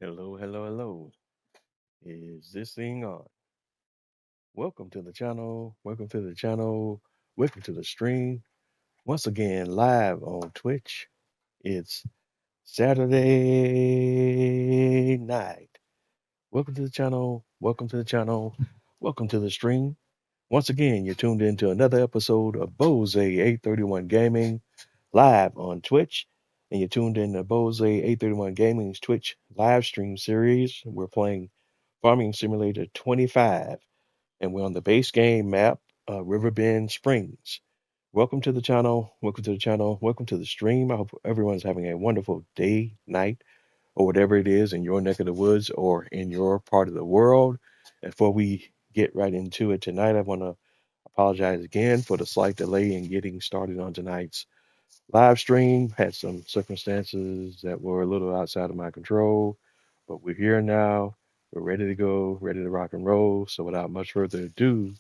Hello, hello, hello. Is this thing on? Welcome to the channel. Welcome to the channel. Welcome to the stream. Once again, live on Twitch. It's Saturday night. Welcome to the channel. Welcome to the channel. Welcome to the stream. Once again, you're tuned into another episode of Bose 831 Gaming live on Twitch. And you're tuned in to Bose 831 Gaming's Twitch live stream series. We're playing Farming Simulator 25, and we're on the base game map, Riverbend Springs. Welcome to the channel. Welcome to the channel. Welcome to the stream. I hope everyone's having a wonderful day, night, or whatever it is in your neck of the woods or in your part of the world. And before we get right into it tonight, I want to apologize again for the slight delay in getting started on tonight's live stream. Had some circumstances that were a little outside of my control, but we're here now. We're ready to go, ready to rock and roll. So without much further ado,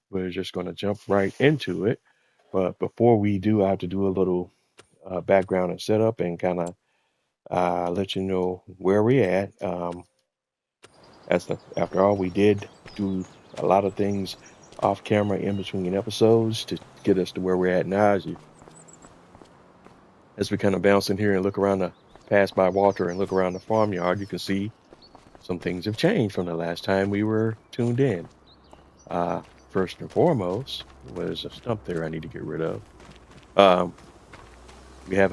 we're just going to jump right into it. But before we do, I have to do a little background and setup and kind of let you know where we're at. After all, we did do a lot of things off camera in between episodes to get us to where we're at now. As we kind of bounce in here and look around the pass by Walter and look around the farmyard, you can see some things have changed from the last time we were tuned in. First and foremost, was a stump there I need to get rid of. Um, we have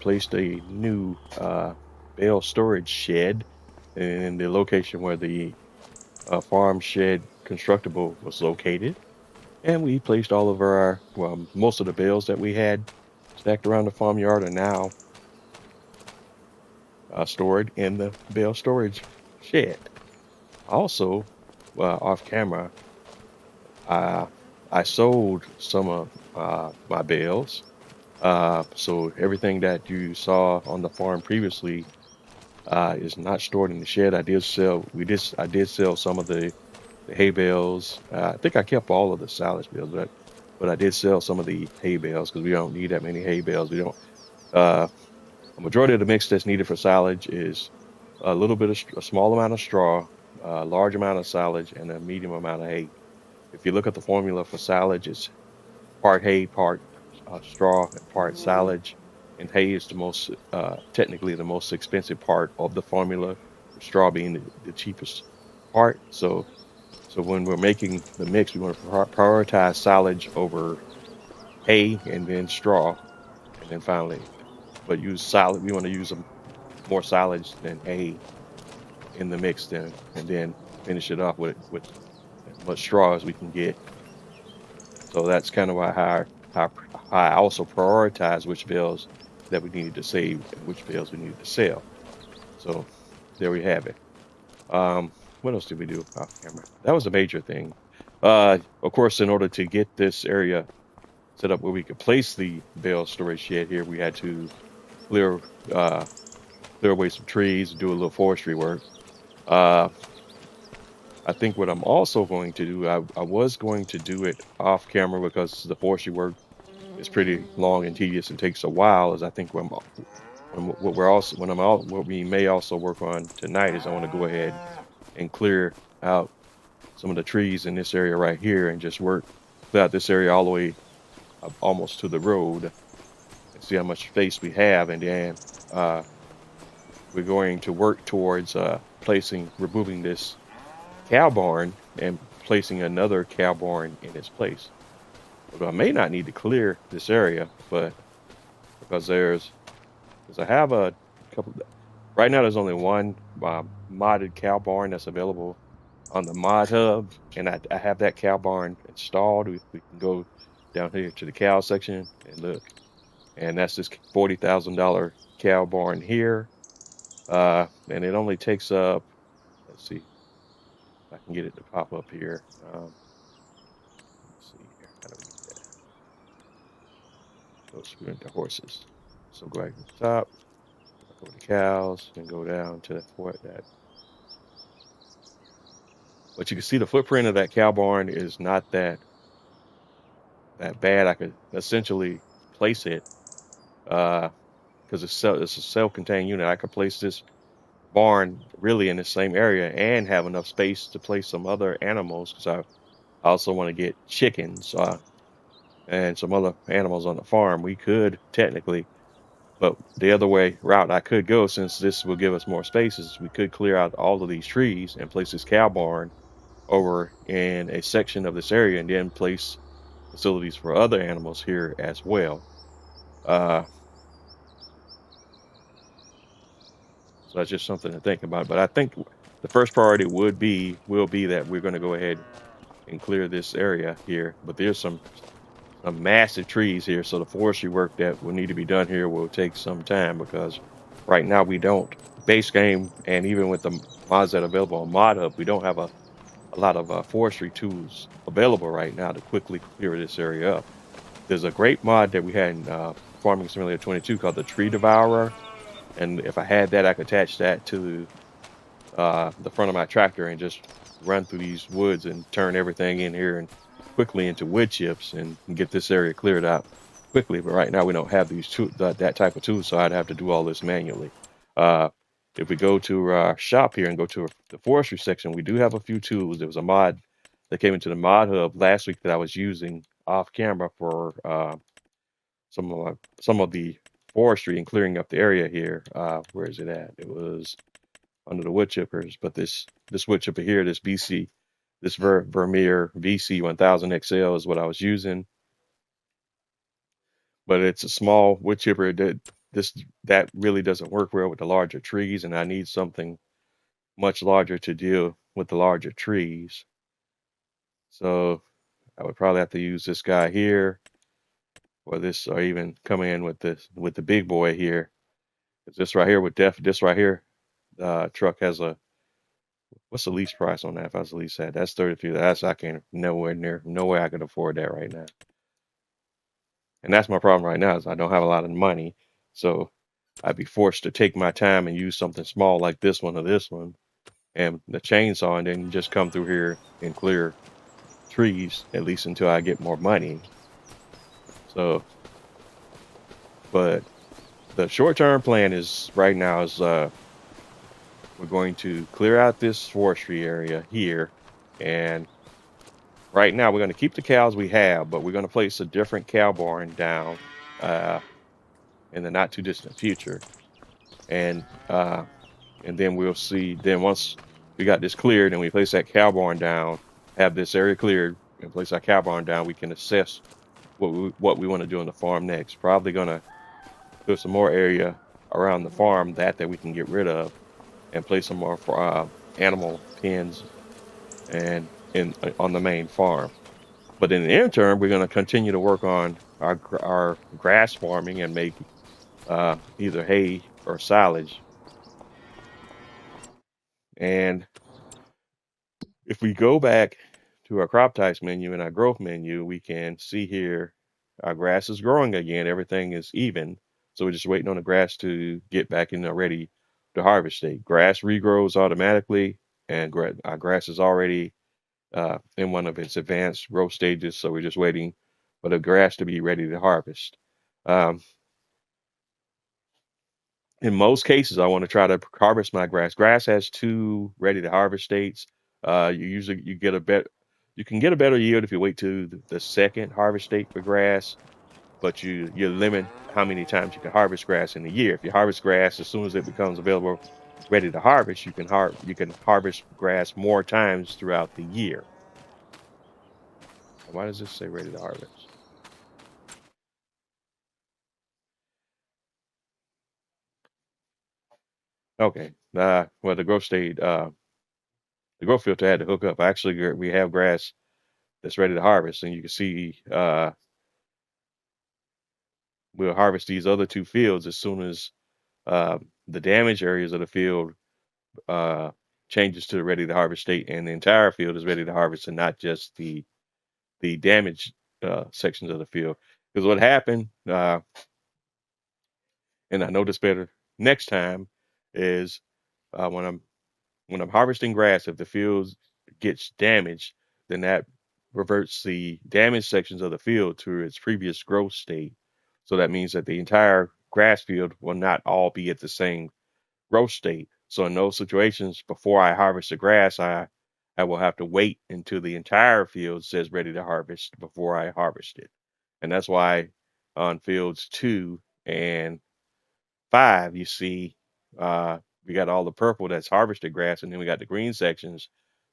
placed a new bale storage shed in the location where the farm shed constructible was located. And we placed all of most of the bales that we had stacked around the farmyard are now stored in the bale storage shed. Also, off camera, I sold some of my bales. So everything that you saw on the farm previously is not stored in the shed. I did sell some of the hay bales. I think I kept all of the silage bales, but I did sell some of the hay bales because we don't need that many hay bales. We don't. Uh, a majority of the mix that's needed for silage is a small amount of straw, a large amount of silage, and a medium amount of hay. If you look at the formula for silage, it's part hay, part straw, and part silage. And hay is technically the most expensive part of the formula, with straw being the cheapest part. So when we're making the mix, we want to prioritize silage over hay and then straw, and then finally, but use silage. We want to use more silage than hay in the mix, and then finish it off with as much straw as we can get. So that's kind of why how I also prioritize which bales that we needed to save and which bales we needed to sell. So there we have it. What else did we do off camera? That was a major thing. Of course, in order to get this area set up where we could place the bale storage shed here, we had to clear uh, clear away some trees and do a little forestry work. Uh, I think what I'm also going to do, I was going to do it off camera because the forestry work is pretty long and tedious and takes a while. As I think what we may also work on tonight is I want to go ahead and clear out some of the trees in this area right here and just clear out this area all the way up almost to the road and see how much space we have. And then we're going to work towards removing this cow barn and placing another cow barn in its place. But I may not need to clear this area, but because I have a couple. Right now, there's only one modded cow barn that's available on the mod hub, and I have that cow barn installed. We can go down here to the cow section and look, and that's this $40,000 cow barn here, and it only takes up. Let's see if I can get it to pop up here. Let's see here. How do we get that? Go screw into horses. So go back to the top, go to cows, and go down to that. But you can see the footprint of that cow barn is not that bad. I could essentially place it because it's a self-contained unit. I could place this barn really in the same area and have enough space to place some other animals because I also want to get chickens and some other animals on the farm. We could technically, but the other way route I could go, since this will give us more spaces, we could clear out all of these trees and place this cow barn over in a section of this area and then place facilities for other animals here as well. Uh, so that's just something to think about. But I think the first priority will be that we're going to go ahead and clear this area here. But there's some massive trees here, so the forestry work that will need to be done here will take some time because right now we don't base game, and even with the mods that are available on Mod Hub, we don't have a lot of forestry tools available right now to quickly clear this area up. There's a great mod that we had in Farming Simulator 22 called the Tree Devourer, and if I had that, I could attach that to the front of my tractor and just run through these woods and turn everything in here and quickly into wood chips and get this area cleared out quickly. But right now we don't have that type of tool, so I'd have to do all this manually. Uh, if we go to our shop here and go to the forestry section, we do have a few tools. There was a mod that came into the mod hub last week that I was using off camera for some of the forestry and clearing up the area here. Where is it at? It was under the wood chippers, but this wood chipper here, this BC, this Vermeer VC 1000 XL is what I was using, but it's a small wood chipper this that really doesn't work well with the larger trees, and I need something much larger to deal with the larger trees. So I would probably have to use this guy here, or this, or even come in with the big boy here. 'Cause this right here this right here truck has a, what's the lease price on that? If I was to lease that, that's 33. That's, I can't, nowhere near, no way I could afford that right now. And that's my problem right now is I don't have a lot of money, so I'd be forced to take my time and use something small like this one or this one, and the chainsaw, and then just come through here and clear trees at least until I get more money. So, but the short-term plan is right now is we're going to clear out this forestry area here, and right now we're going to keep the cows we have, but we're going to place a different cow barn down uh, in the not too distant future, and uh, and then we'll see. Then once we got this cleared and we place that cow barn down, have this area cleared and place our cow barn down, we can assess what we want to do on the farm next. Probably going to put some more area around the farm that we can get rid of and place some more for animal pens and in on the main farm. But in the interim, we're going to continue to work on our grass farming and make either hay or silage. And if we go back to our crop types menu and our growth menu, we can see here our grass is growing again. Everything is even. So we're just waiting on the grass to get back in the ready to harvest state. Grass regrows automatically, and our grass is already in one of its advanced growth stages. So we're just waiting for the grass to be ready to harvest. Um, in most cases, I want to try to harvest my grass. Grass has two ready to harvest states. You get a you can get a better yield if you wait to the second harvest state for grass, but you limit how many times you can harvest grass in a year. If you harvest grass as soon as it becomes available, ready to harvest, you can harvest grass more times throughout the year. Why does this say ready to harvest? Okay. Well, the growth filter had to hook up. Actually, we have grass that's ready to harvest, and you can see we'll harvest these other two fields as soon as the damaged areas of the field uh, changes to the ready to harvest state, and the entire field is ready to harvest, and not just the damaged sections of the field. Because what happened, and I know this better next time, is uh, when I'm when I'm harvesting grass, if the field gets damaged, then that reverts the damaged sections of the field to its previous growth state. So that means that the entire grass field will not all be at the same growth state. So in those situations, before I harvest the grass, I will have to wait until the entire field says ready to harvest before I harvest it. And that's why on fields 2 and 5, you see we got all the purple that's harvested grass, and then we got the green sections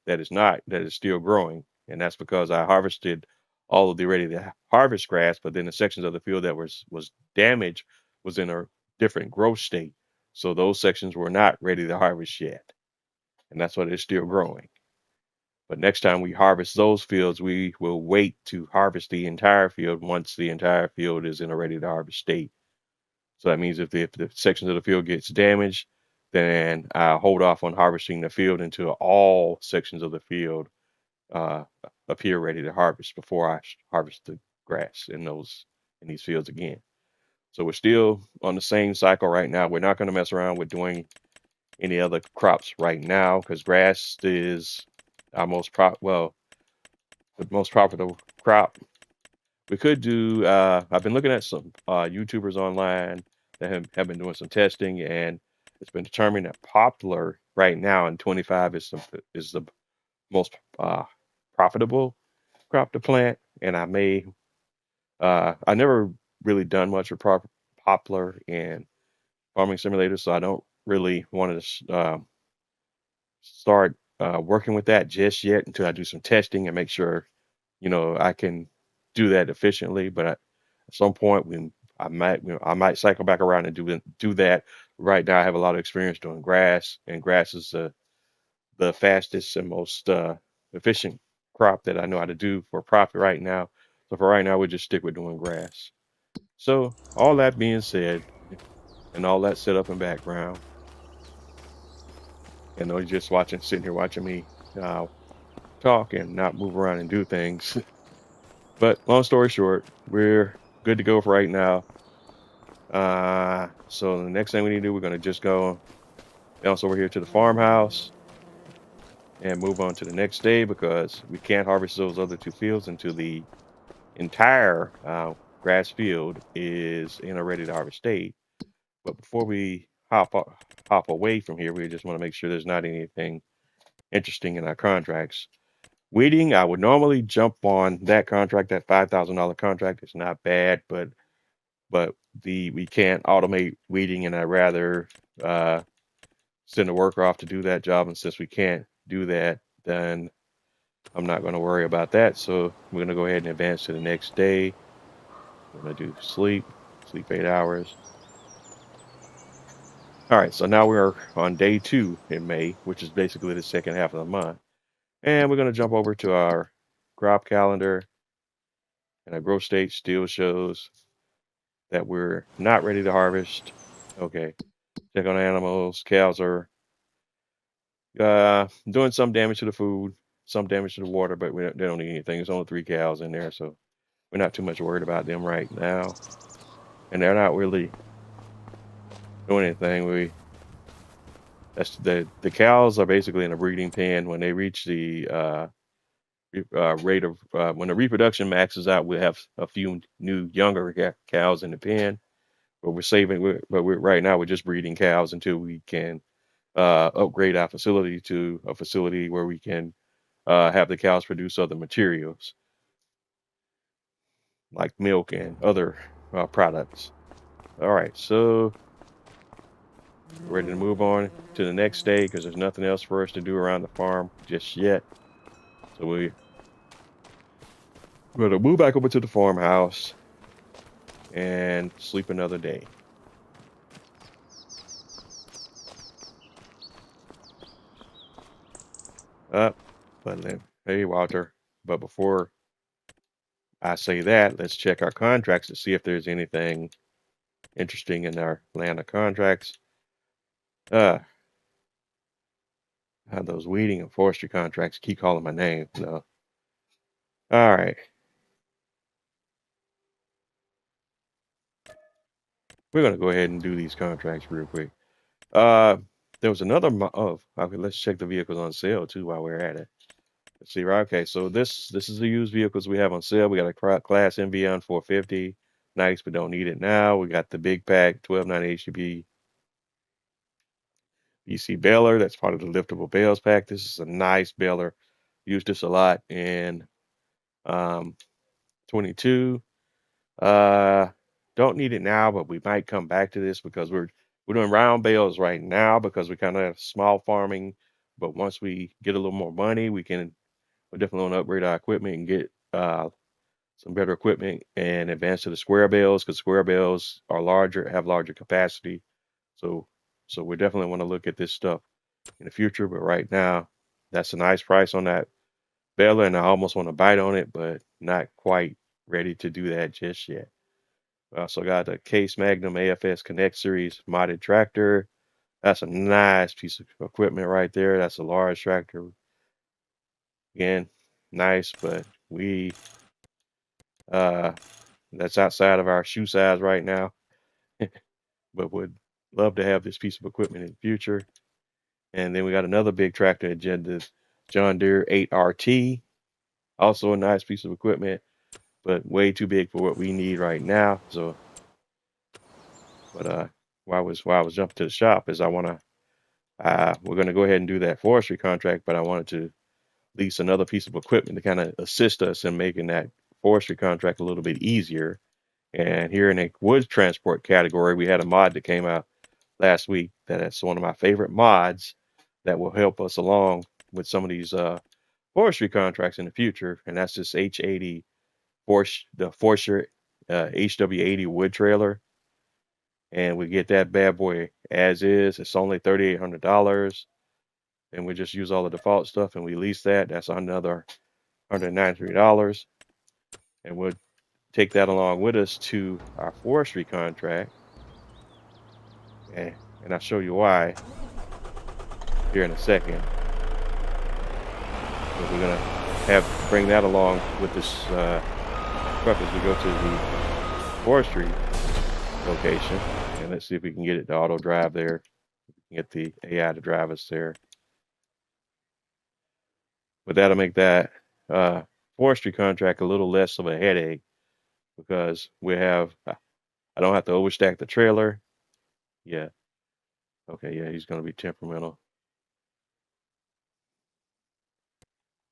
that is still growing. And that's because I harvested all of the ready to harvest grass, but then the sections of the field that was damaged was in a different growth state. So those sections were not ready to harvest yet. And that's why they're still growing. But next time we harvest those fields, we will wait to harvest the entire field once the entire field is in a ready to harvest state. So that means if the sections of the field gets damaged, then I hold off on harvesting the field until all sections of the field uh, appear ready to harvest before I harvest the grass in these fields again. So we're still on the same cycle right now. We're not going to mess around with doing any other crops right now because grass is our the most profitable crop. We could do. I've been looking at some YouTubers online that have been doing some testing, and it's been determined that poplar right now in 25 is the most profitable crop to plant. And I never really done much with poplar in farming simulators, so I don't really want to start working with that just yet until I do some testing and make sure I can do that efficiently. But at some point, when I might cycle back around and do that. Right now, I have a lot of experience doing grass, and grass is the fastest and most efficient crop that I know how to do for profit right now. So for right now, we just stick with doing grass. So all that being said, and all that set up in background, and you're just sitting here watching me uh, talk and not move around and do things. But long story short, we're good to go for right now. So the next thing we need to do, we're going to just go bounce over here to the farmhouse and move on to the next day because we can't harvest those other two fields until the entire grass field is in a ready to harvest state. But before we hop away from here, we just want to make sure there's not anything interesting in our contracts. Weeding, I would normally jump on that contract. That $5,000 contract is not bad, but we can't automate weeding, and I'd rather uh, send a worker off to do that job. And since we can't do that, then I'm not going to worry about that. So we're going to go ahead and advance to the next day. We're going to do sleep 8 hours. All right, so now we're on day 2 in May, which is basically the second half of the month. And we're going to jump over to our crop calendar, and our growth state still shows that we're not ready to harvest. Okay, check on animals. Cows are doing some damage to the food, some damage to the water, but they don't need anything. There's only 3 cows in there, so we're not too much worried about them right now. And they're not really doing anything. The cows are basically in a breeding pen. When they reach the rate of when the reproduction maxes out, we'll have a few new younger cows in the pen. But we're right now we're just breeding cows until we can upgrade our facility to a facility where we can have the cows produce other materials like milk and other products. All right, so we're ready to move on to the next day because there's nothing else for us to do around the farm just yet. So we're going to move back over to the farmhouse and sleep another day. Up, but then, hey, Walter. But before I say that, let's check our contracts to see if there's anything interesting in our land of contracts. Uh, those weeding and forestry contracts keep calling my name. No. All right. We're going to go ahead and do these contracts real quick. Uh, there was another. Okay. Let's check the vehicles on sale too while we're at it. Let's see. Right. Okay. So this is the used vehicles we have on sale. We got a Class MV on 450. Nice, but don't need it now. We got the big pack 1290 HGB BC baler. That's part of the liftable bales pack. This is a nice baler. Used this a lot in 22. Don't need it now, but we might come back to this because we're doing round bales right now because we kind of have small farming. But once we get a little more money, we definitely want to upgrade our equipment and get some better equipment and advance to the square bales because square bales are larger, have larger capacity. So we definitely want to look at this stuff in the future. But right now, that's a nice price on that baler, and I almost want to bite on it, but not quite ready to do that just yet. We also got the Case Magnum AFS Connect Series modded tractor. That's a nice piece of equipment right there. That's a large tractor. Again, nice, but that's outside of our shoe size right now. But would love to have this piece of equipment in the future. And then we got another big tractor agenda, John Deere 8RT. Also a nice piece of equipment, but way too big for what we need right now. So, but why I was jumping to the shop is we're going to go ahead and do that forestry contract, but I wanted to lease another piece of equipment to kind of assist us in making that forestry contract a little bit easier. And here in the wood transport category, we had a mod that came out last week that's one of my favorite mods that will help us along with some of these forestry contracts in the future, and that's this H80 the Forster HW80 wood trailer, and we get that bad boy as is. It's only $3,800, and we just use all the default stuff, and we lease that. That's another $193, and we'll take that along with us to our forestry contract, and I'll show you why here in a second. But we're gonna bring that along with this truck as we go to the forestry location, and let's see if we can get it to auto drive there. We can get the AI to drive us there. But that'll make that forestry contract a little less of a headache because I don't have to overstack the trailer. Yeah. Okay, yeah, he's gonna be temperamental.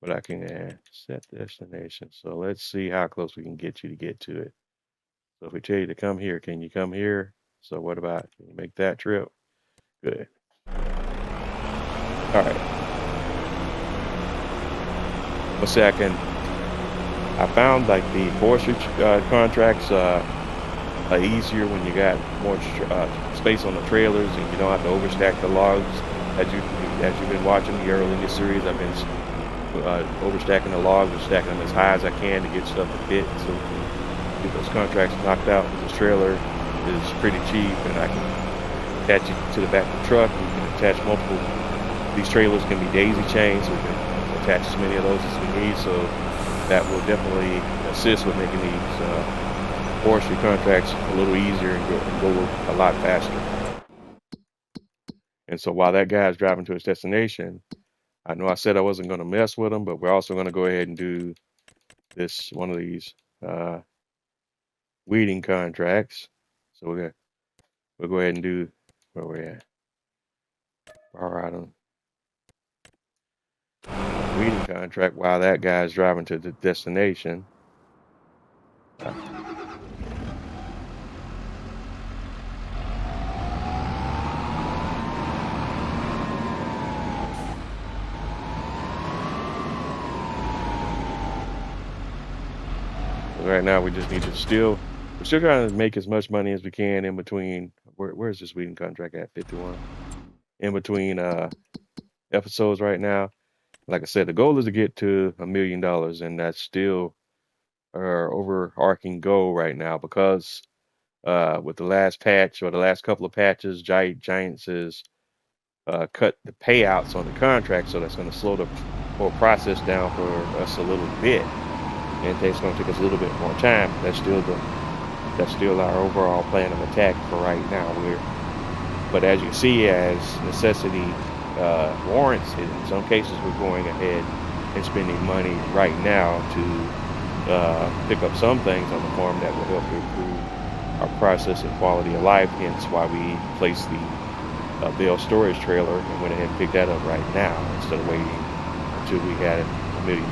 But I can set destination. So let's see how close we can get you to get to it. So if we tell you to come here, can you come here? So what about, can you make that trip? Good. All right. Let's say I found like the forestry contracts are easier when you got more space on the trailers and you don't have to overstack the logs. As you've been watching me early in this series, I've been overstacking the logs and stacking them as high as I can to get stuff to fit, so we can get those contracts knocked out. With this trailer is pretty cheap, and I can attach it to the back of the truck. We can attach multiple. These trailers can be daisy chains, so we can attach as many of those as we need. So that will definitely assist with making these forestry contracts a little easier and go a lot faster. And so while that guy's driving to his destination, I know I said I wasn't going to mess with them, but we're also going to go ahead and do one of these weeding contracts. So we'll go ahead and do where we're at. All right, on weeding contract while that guy's driving to the destination. Right now, we just need to we're still trying to make as much money as we can in between. Where's this weeding contract at? 51. In between episodes right now. Like I said, the goal is to get to $1 million, and that's still our overarching goal right now because with the last patch or the last couple of patches, Giants has cut the payouts on the contract, so that's going to slow the whole process down for us a little bit. And it's going to take us a little bit more time. That's still our overall plan of attack for right now. But as you see, as necessity warrants it, in some cases we're going ahead and spending money right now to pick up some things on the farm that will help improve our process and quality of life. Hence why we place the a bale storage trailer and went ahead and picked that up right now instead of waiting until we had $1 million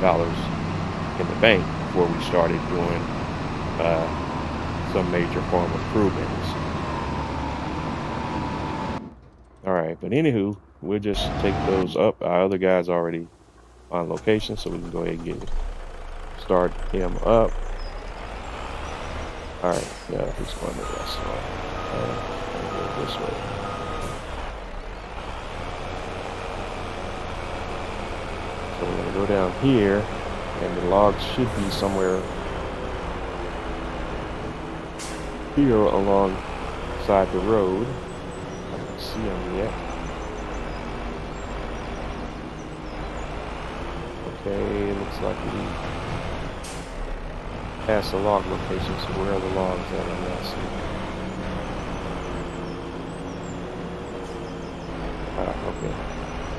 in the bank before we started doing some major farm improvements. All right, but anywho, we'll just take those up. Our other guy's already on location, so we can go ahead and start him up. All right, yeah, he's going to the restaurant. Go this way. So we're gonna go down here, and the logs should be somewhere here alongside the road. I don't see them yet. Okay, looks like we passed the log location, so where are the logs at? I'm not seeing. Okay.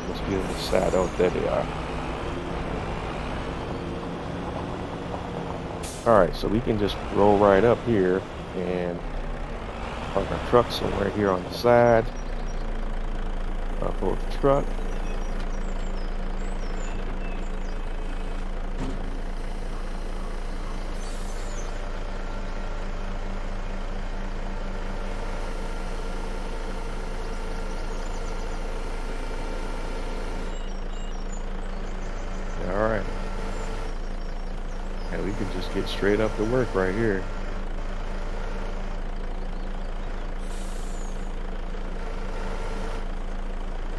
Let's get on the side. Oh, there they are. Alright, so we can just roll right up here and park our truck somewhere here on the side. Pull the truck. Alright. And we can just get straight up to work right here.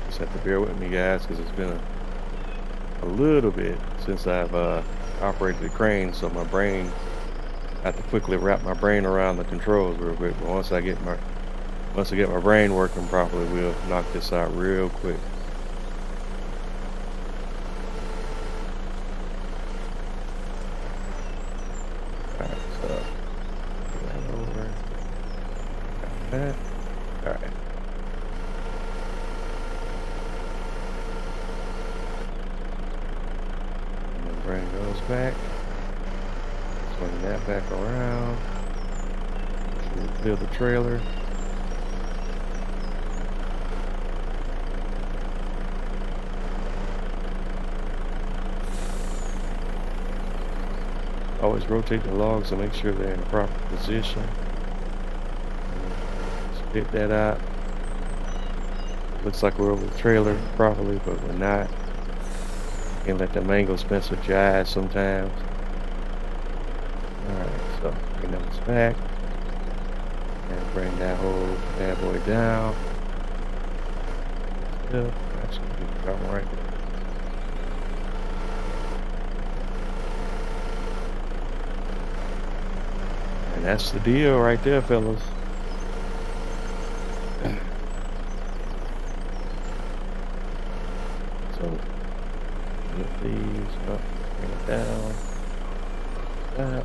Just have to bear with me, guys, because it's been a little bit since I've operated the crane, so my brain, I have to quickly wrap my brain around the controls real quick. But once I get my brain working properly, we'll knock this out real quick. Alright, so get that over. Got that. Alright. And then bring those back. Swing that back around. Clear the trailer. Always rotate the logs to make sure they're in the proper position. Spit that out. Looks like we're over the trailer properly, but we're not. Can't let the mango spence with your eyes sometimes. Alright, so bring those back. And bring that whole bad boy down. Yep, actually, we can drop right there. And that's the deal right there, fellas. So, get these up, bring it down. That.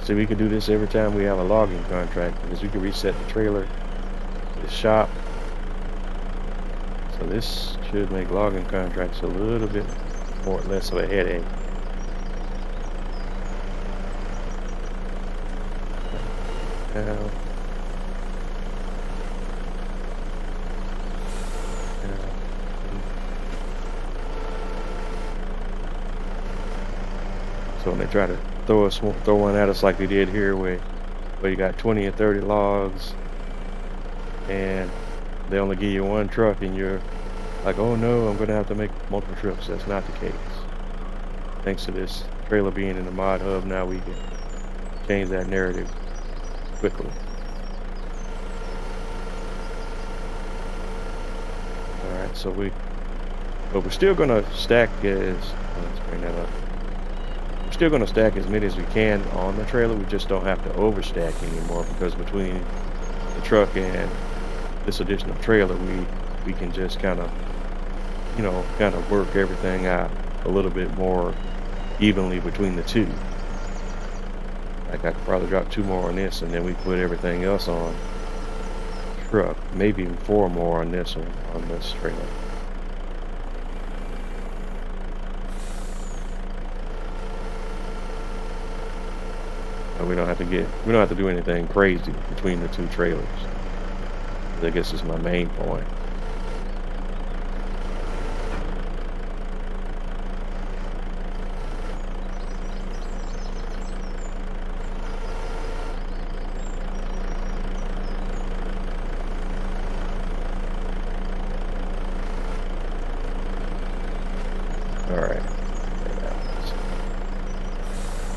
So we could do this every time we have a logging contract, because we can reset the trailer to the shop. So this should make logging contracts a little bit more or less of a headache. Now, so when they try to throw one at us like they did here, where you got 20 or 30 logs, and they only give you one truck, and you're like, oh no, I'm gonna have to make multiple trips. That's not the case. Thanks to this trailer being in the mod hub, now we can change that narrative quickly. Alright, so but we're still gonna stack let's bring that up. We're still gonna stack as many as we can on the trailer. We just don't have to overstack anymore, because between the truck and this additional trailer, we can just kind of work everything out a little bit more evenly between the two. Like I could probably drop 2 more on this, and then we put everything else on truck. Maybe even 4 more on this one, on this trailer. And we don't have to do anything crazy between the two trailers. I guess is my main point. All right.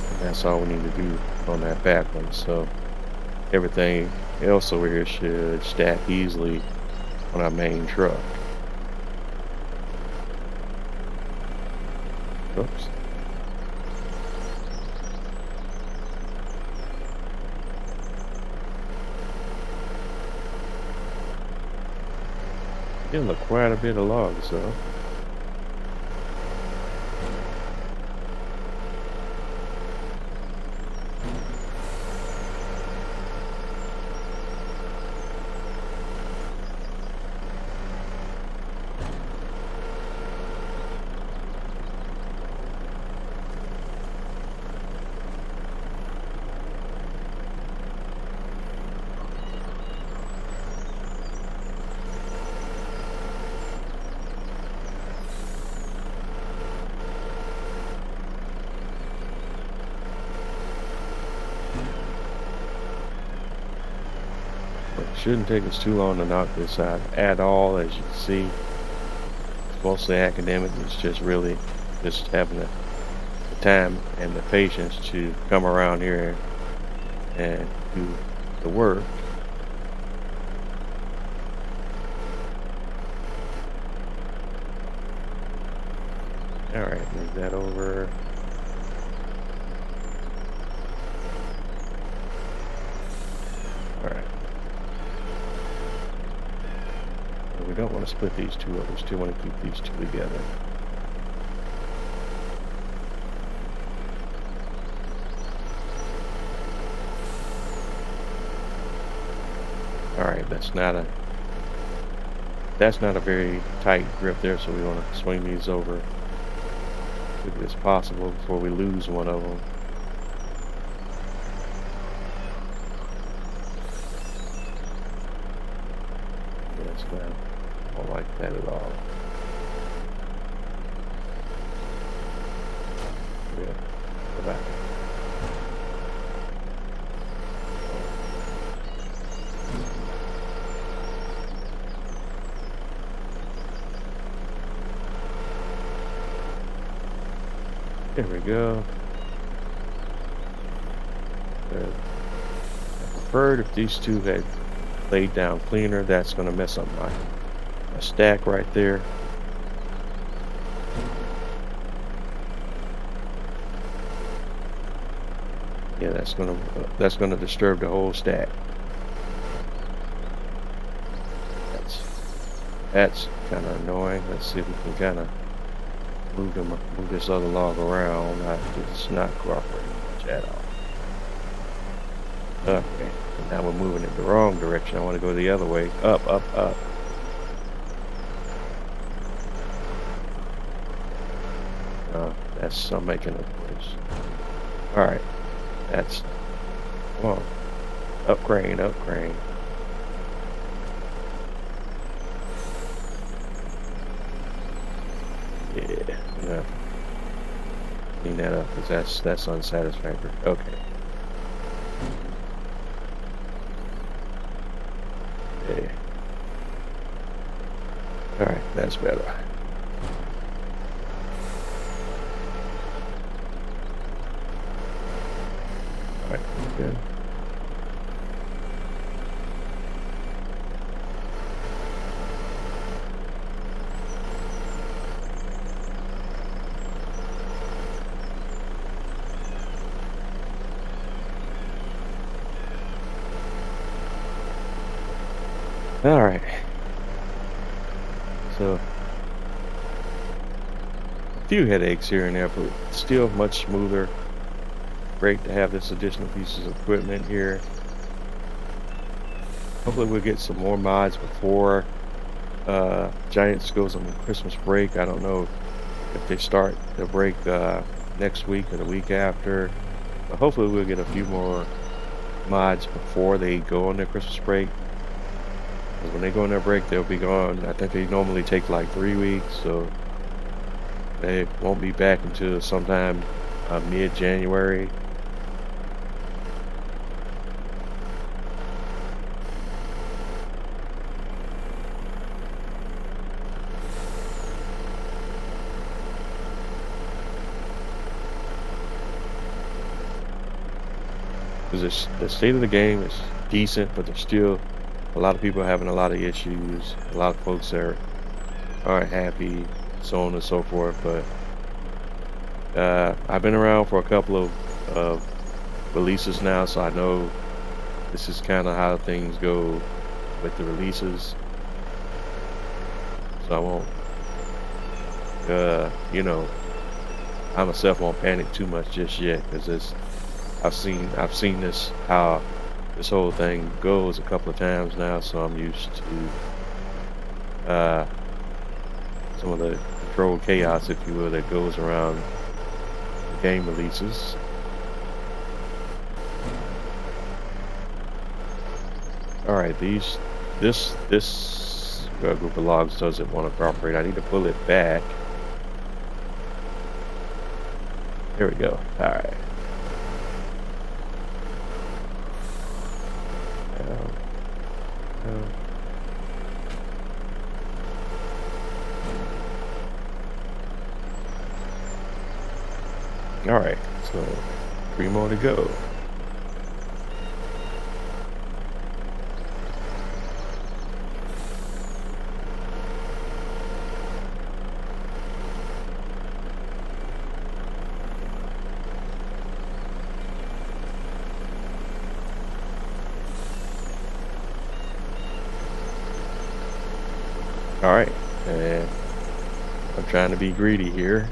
And that's all we need to do on that back one. So everything else over here should stack easily on our main truck. Oops. Getting quite a bit of logs, so. It shouldn't take us too long to knock this out at all. As you can see, it's mostly academic. It's just really just having the time and the patience to come around here and do the work. All right, move that over. All right. We don't want to split these two up. We still want to keep these two together. All right, that's not a very tight grip there, so we want to swing these over as quickly as possible before we lose one of them. Yes, man. I don't like that at all. Yeah, go back. There we go. I preferred if these two had laid down cleaner. That's going to mess up my stack right there. Yeah, that's gonna disturb the whole stack. That's kind of annoying. Let's see if we can kind of move this other log around. It's not cooperating much at all. Okay, and now we're moving in the wrong direction. I want to go the other way. Up, up, up. I'm making a place. All right, that's come on. Up crane, up crane. Yeah. Clean that up because that's unsatisfactory. Okay. Yeah. All right, that's better. All right, good. All right. So a few headaches here and there, but still much smoother. Great to have this additional pieces of equipment here. Hopefully we'll get some more mods before Giants goes on Christmas break. I don't know if they start the break next week or the week after. But hopefully we'll get a few more mods before they go on their Christmas break. 'Cause when they go on their break, they'll be gone. I think they normally take like 3 weeks, so they won't be back until sometime mid-January. Because the state of the game is decent, but there's still a lot of people having a lot of issues. A lot of folks aren't happy, so on and so forth. But I've been around for a couple of releases now, so I know this is kind of how things go with the releases. So I won't, you know, I myself won't panic too much just yet, because I've seen this how this whole thing goes a couple of times now, so I'm used to some of the controlled chaos, if you will, that goes around the game releases. All right, this group of logs doesn't want to cooperate. I need to pull it back. There we go. All right. All right, so 3 more to go. All right, and I'm trying to be greedy here,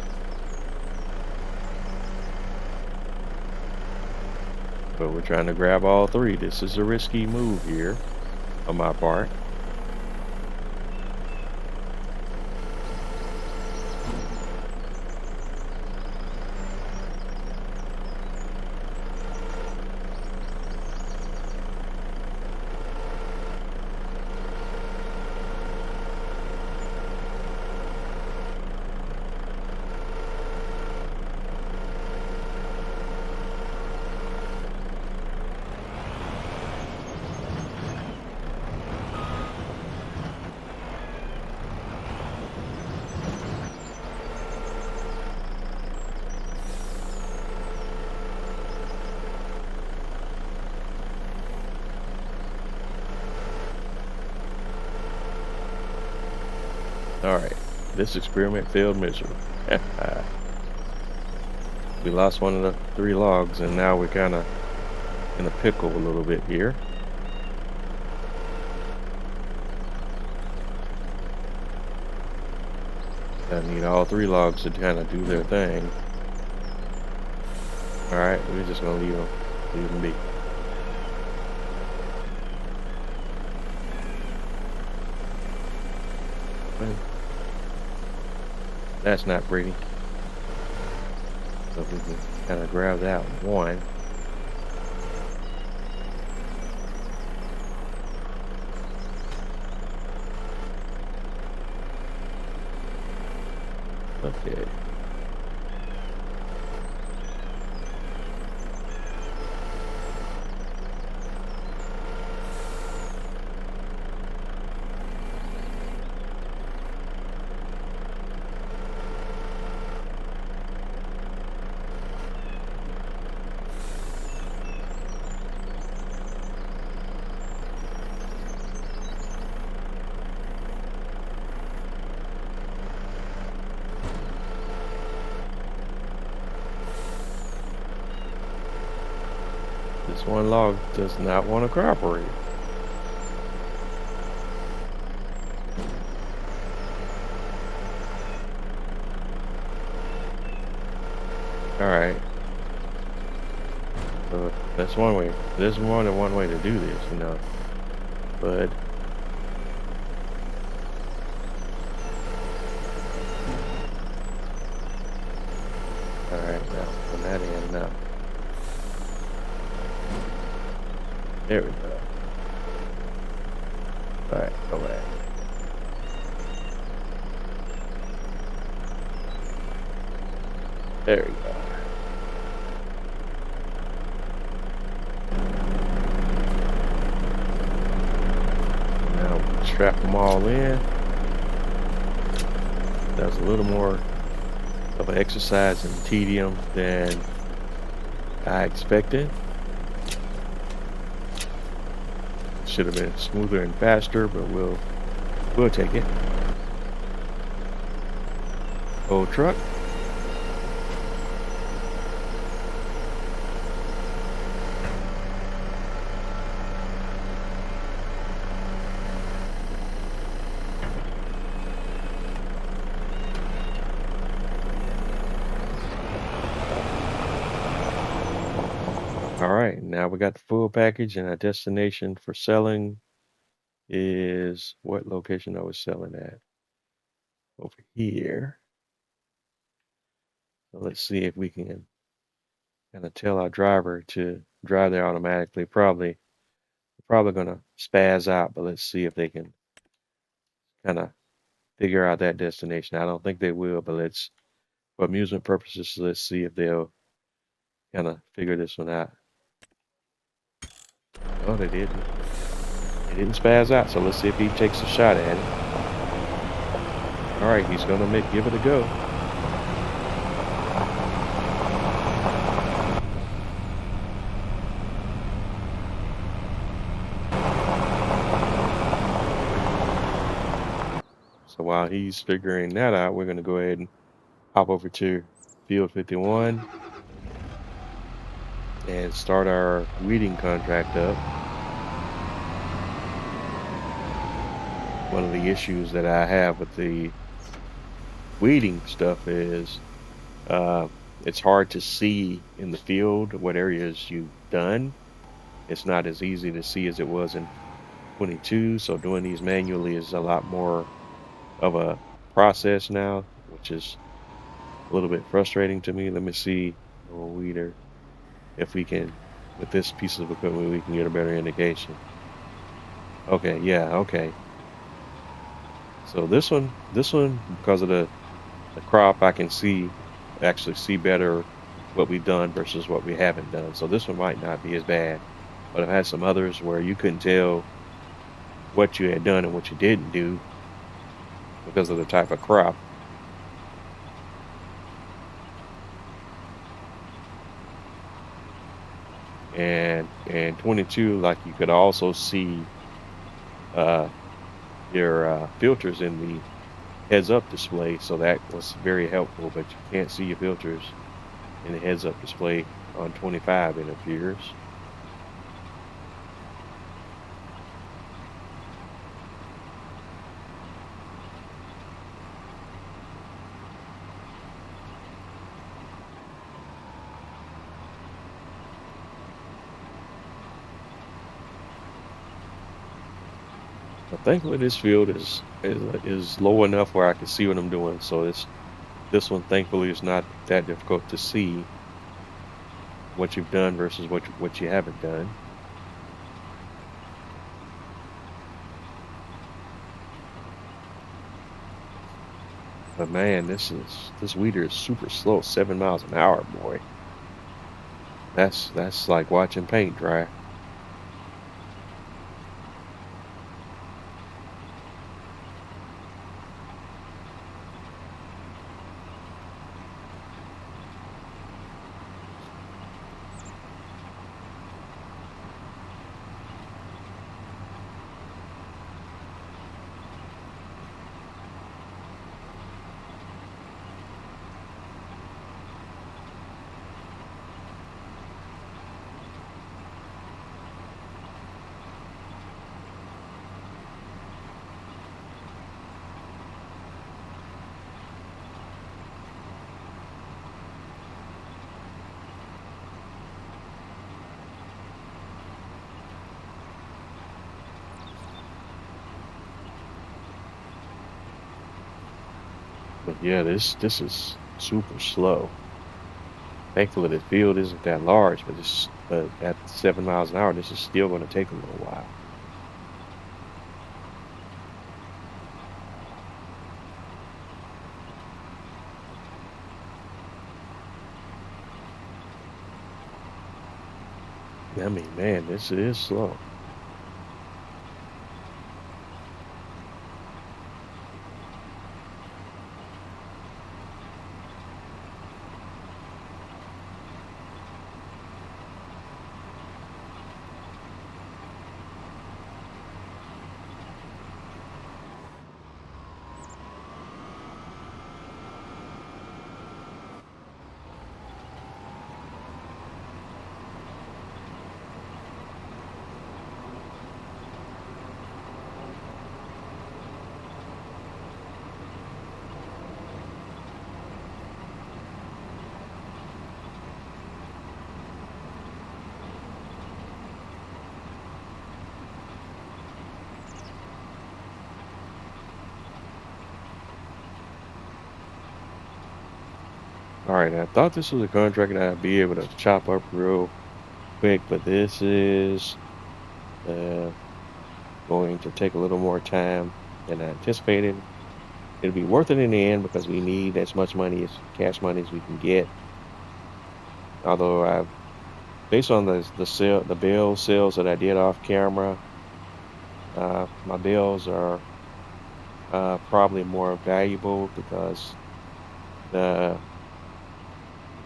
but we're trying to grab all 3. This is a risky move here on my part. All right, this experiment failed miserably. We lost one of the 3 logs, and now we're kind of in a pickle a little bit here. I need all 3 logs to kind of do their thing. All right, we're just gonna leave them be. That's not pretty. So we can kind of grab that one. Okay. This one log does not want to cooperate. All right. So that's one way. There's more than one way to do this, you know. But all right, now put that in now. There we go. All right, go back. There we go. Now we strap them all in. That's a little more of an exercise and tedium than I expected. Should have been smoother and faster, but we'll take it. Old truck. All right, now we got the full package, and our destination for selling is what location I was selling at? Over here. So let's see if we can kind of tell our driver to drive there automatically. Probably gonna spaz out, but let's see if they can kind of figure out that destination. I don't think they will, but for amusement purposes, let's see if they'll kind of figure this one out. Oh, they didn't. They didn't spaz out, so let's see if he takes a shot at it. All right, he's gonna give it a go. So while he's figuring that out, we're gonna go ahead and hop over to Field 51 and start our weeding contract up. One of the issues that I have with the weeding stuff is it's hard to see in the field what areas you've done. It's not as easy to see as it was in 22, so doing these manually is a lot more of a process now, which is a little bit frustrating to me. Let me see, weeder, if we can, with this piece of equipment, we can get a better indication. Okay, yeah, okay. So this one, because of the crop, I can actually see better what we've done versus what we haven't done. So this one might not be as bad, but I've had some others where you couldn't tell what you had done and what you didn't do because of the type of crop. And 22, like, you could also see your filters in the heads-up display, so that was very helpful, but you can't see your filters in the heads-up display on 25, it appears. Thankfully, this field is low enough where I can see what I'm doing. So this one, thankfully, is not that difficult to see what you've done versus what you haven't done. But man, this weeder is super slow, 7 miles an hour, boy. That's like watching paint dry. But yeah, this is super slow. Thankfully, the field isn't that large, but at 7 miles an hour, this is still going to take a little while. I mean, man, this is slow. All right, I thought this was a contract that I'd be able to chop up real quick, but this is uh, going to take a little more time than I anticipated. It'll be worth it in the end because we need as much money as cash money as we can get. Although based on the bill sales that I did off camera, my bills are probably more valuable because the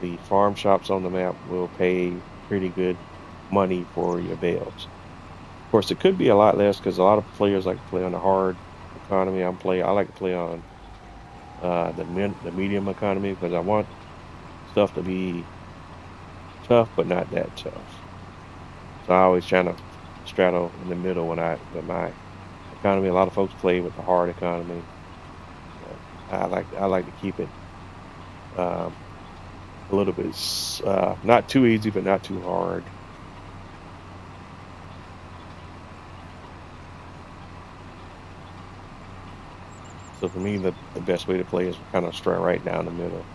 the farm shops on the map will pay pretty good money for your bales. Of course, it could be a lot less because a lot of players like to play on the hard economy. I like to play on the medium economy because I want stuff to be tough, but not that tough. So I always try to straddle in the middle with my economy. A lot of folks play with the hard economy. I like to keep it um, a little bit not too easy, but not too hard. So for me, the best way to play is kind of straight right down the middle.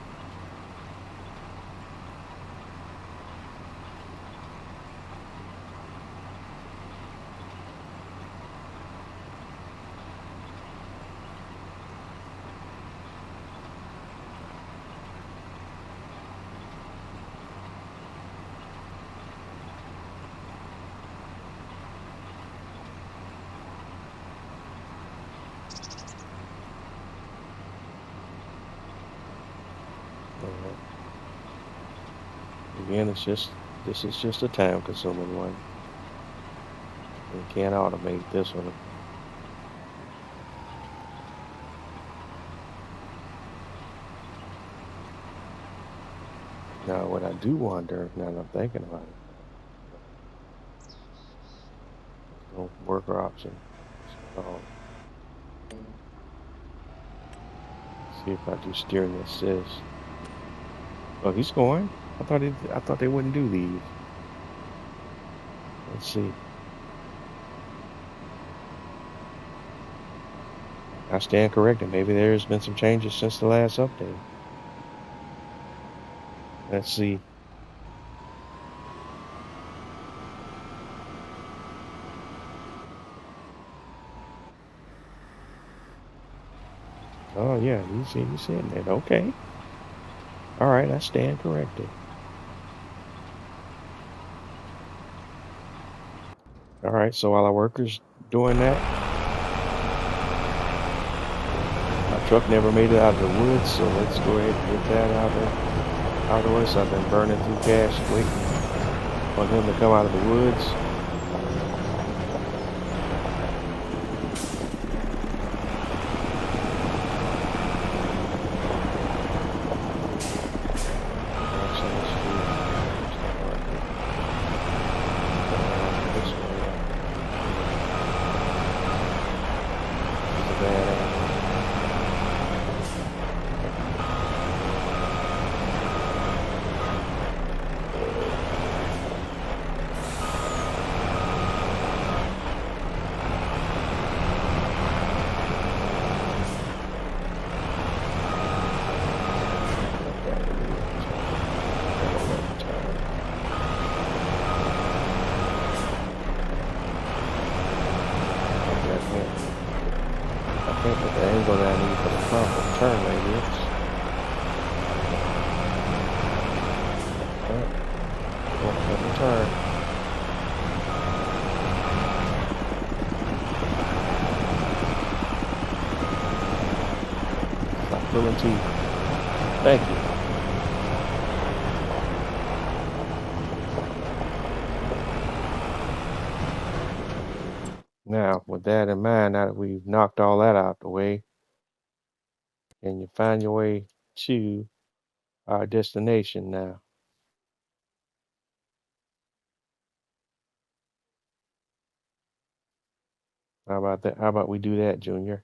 Uh, Again, this is just a time consuming one. We can't automate this one. Now, what I do wonder, now that I'm thinking about it, no worker option. So, see if I do steering assist. Oh, he's going. I thought they wouldn't do these. Let's see. I stand corrected. Maybe there's been some changes since the last update. Let's see. Oh yeah, you said that. Okay. All right, I stand corrected. All right, so while our workers doing that, my truck never made it out of the woods, so let's go ahead and get that out of the way. So I've been burning through cash waiting on him to come out of the woods. turn radius. Let me turn. Stop pulling teeth. Thank you. Now, with that in mind, now that we've knocked all that out the way, can you find your way to our destination now? How about that? How about we do that, Junior?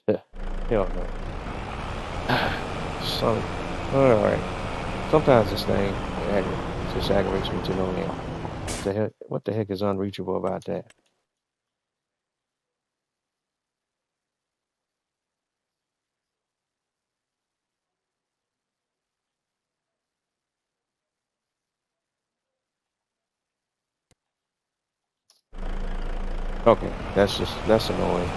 Hell no. So, all right. Sometimes this thing just aggravates me to no end. What the heck is unreachable about that? Okay, that's annoying.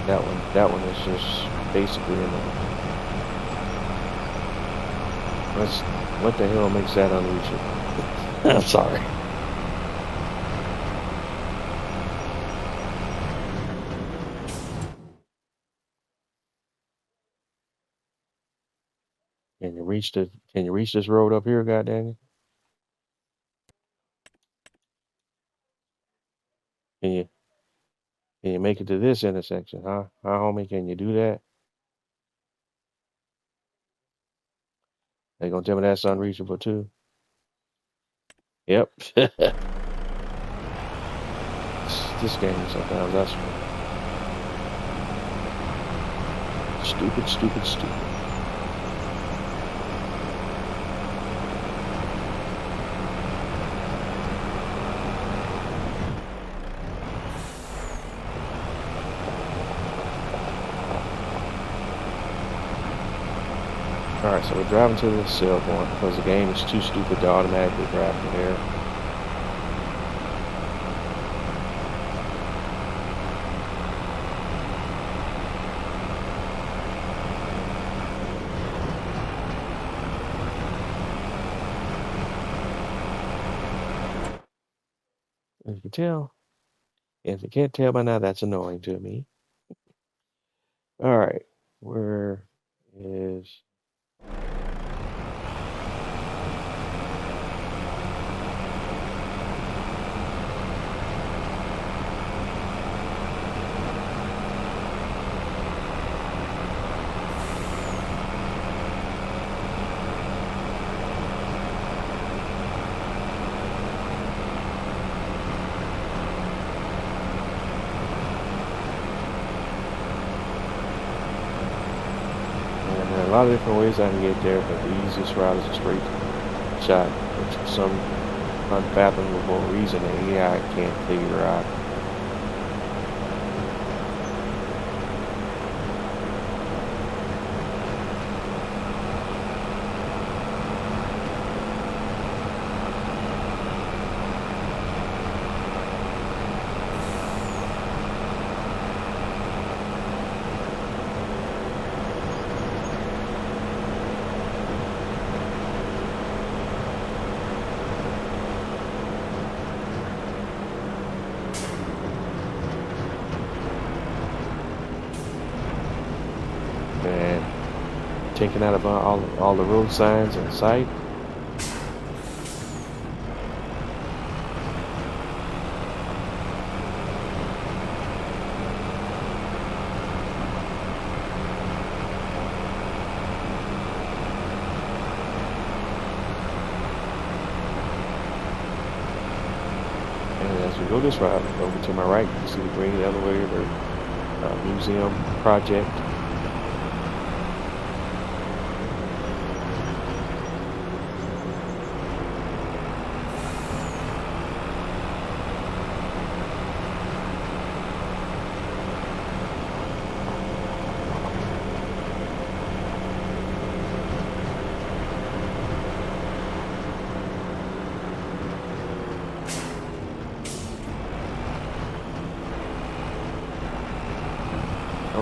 That one is just basically annoying. What the hell makes that unreachable? I'm sorry. Can you reach this road up here, goddamn it? Can you can you make it to this intersection, huh? Huh, homie, can you do that? They gonna tell me that's unreachable too? Yep. This game sometimes that's stupid, stupid, stupid. Alright, so we're driving to the sale point because the game is too stupid to automatically drive me there. As you can tell, if you can't tell by now, that's annoying to me. Alright, where is... There are a lot of different ways I can get there, but the easiest route is a straight shot, which for some unfathomable reason the AI can't figure out. And taking out about all the road signs in sight. And as we go this route, over to my right, you can see the green elevator museum project.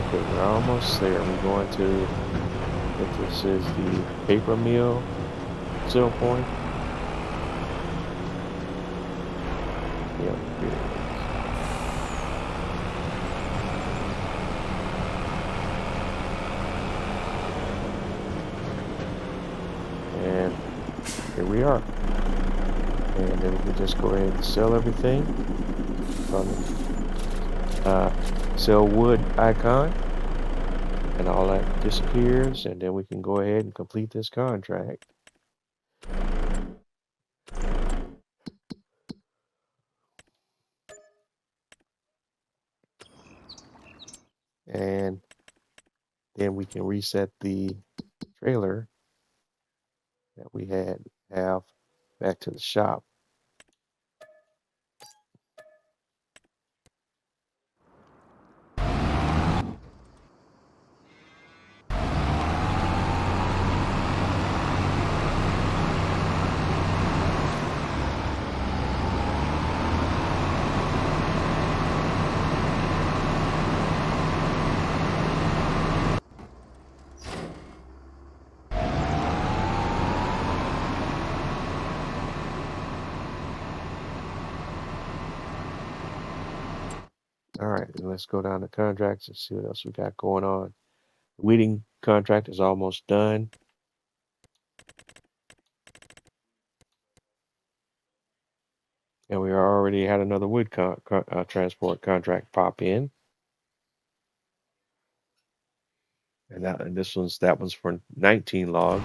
Okay, we're almost there. We're going to, I think this is the paper mill sale point. Yep, here it is. And here we are. And then we can just go ahead and sell everything from the sell wood icon, and all that disappears, and then we can go ahead and complete this contract. And then we can reset the trailer that we have back to the shop. All right, let's go down to contracts and see what else we got going on. The weeding contract is almost done. And we already had another wood transport contract pop in. And that one's for 19 logs.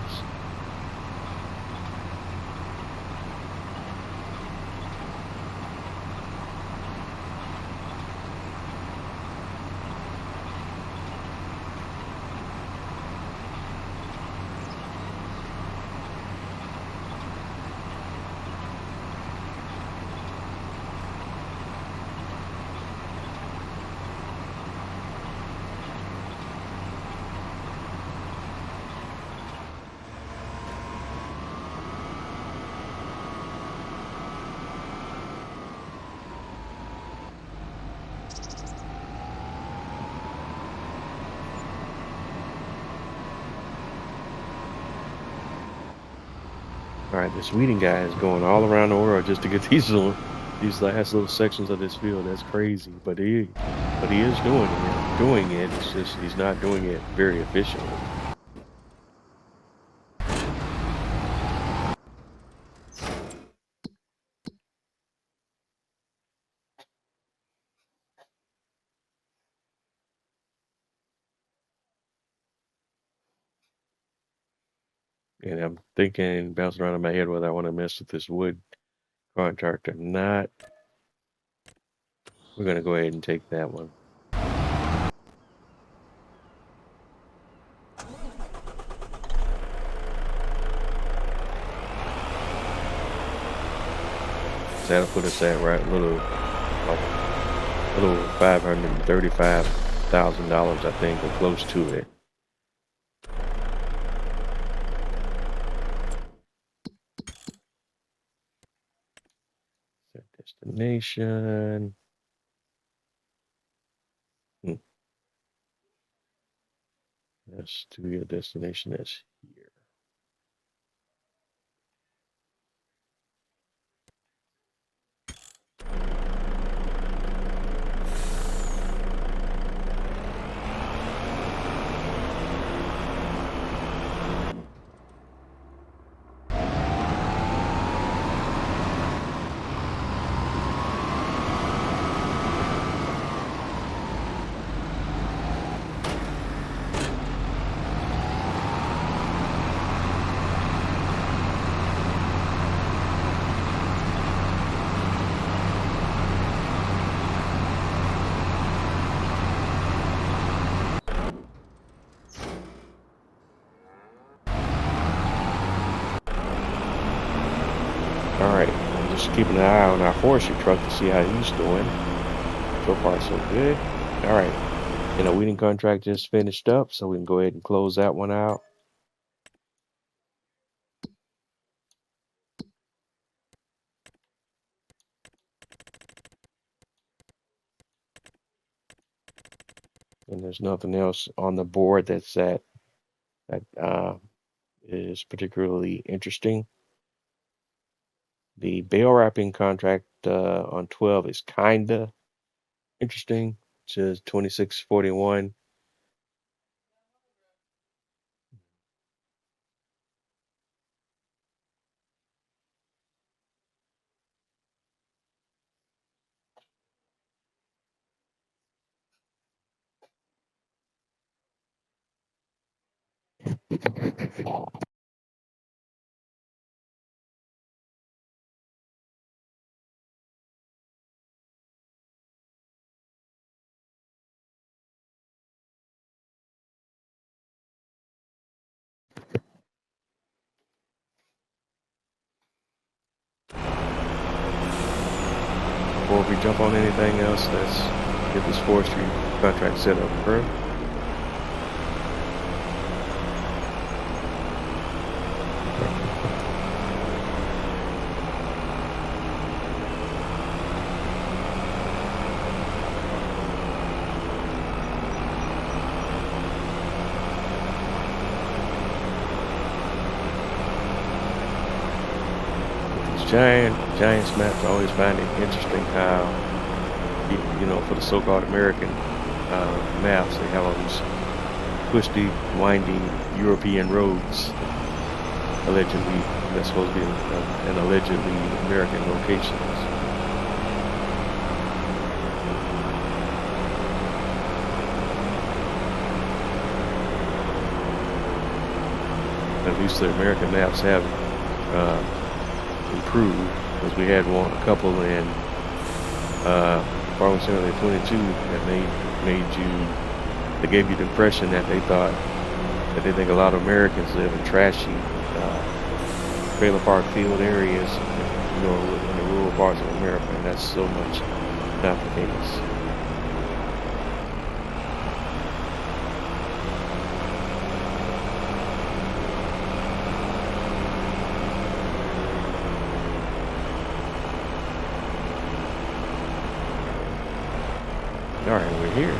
All right, this weeding guy is going all around the world just to get these last little sections of this field. That's crazy, but he is doing it. It's just he's not doing it very efficiently. And I'm thinking, bouncing around in my head whether I want to mess with this wood contract or not. We're gonna go ahead and take that one. So that'll put us at right little $535,000, I think, or close to it. Set destination. Let's do your destination is here. All right, I'm just keeping an eye on our forestry truck to see how he's doing. So far, so good. All right, and a weeding contract just finished up, so we can go ahead and close that one out. and there's nothing else on the board that is particularly interesting. The bail wrapping contract on 12 is kinda interesting. It says 2641. Before we jump on anything else, let's get this forestry contract set up first. Giants maps, I always find it interesting how, for the so-called American maps, they have all these twisty, winding European roads, allegedly, that's supposed to be an allegedly American locations. At least the American maps have improved, because we had a couple in Farming Simulator 22 that they gave you the impression that they think a lot of Americans live in trashy trailer park field areas, in the rural parts of America, and that's so much not the case. All right, we're here.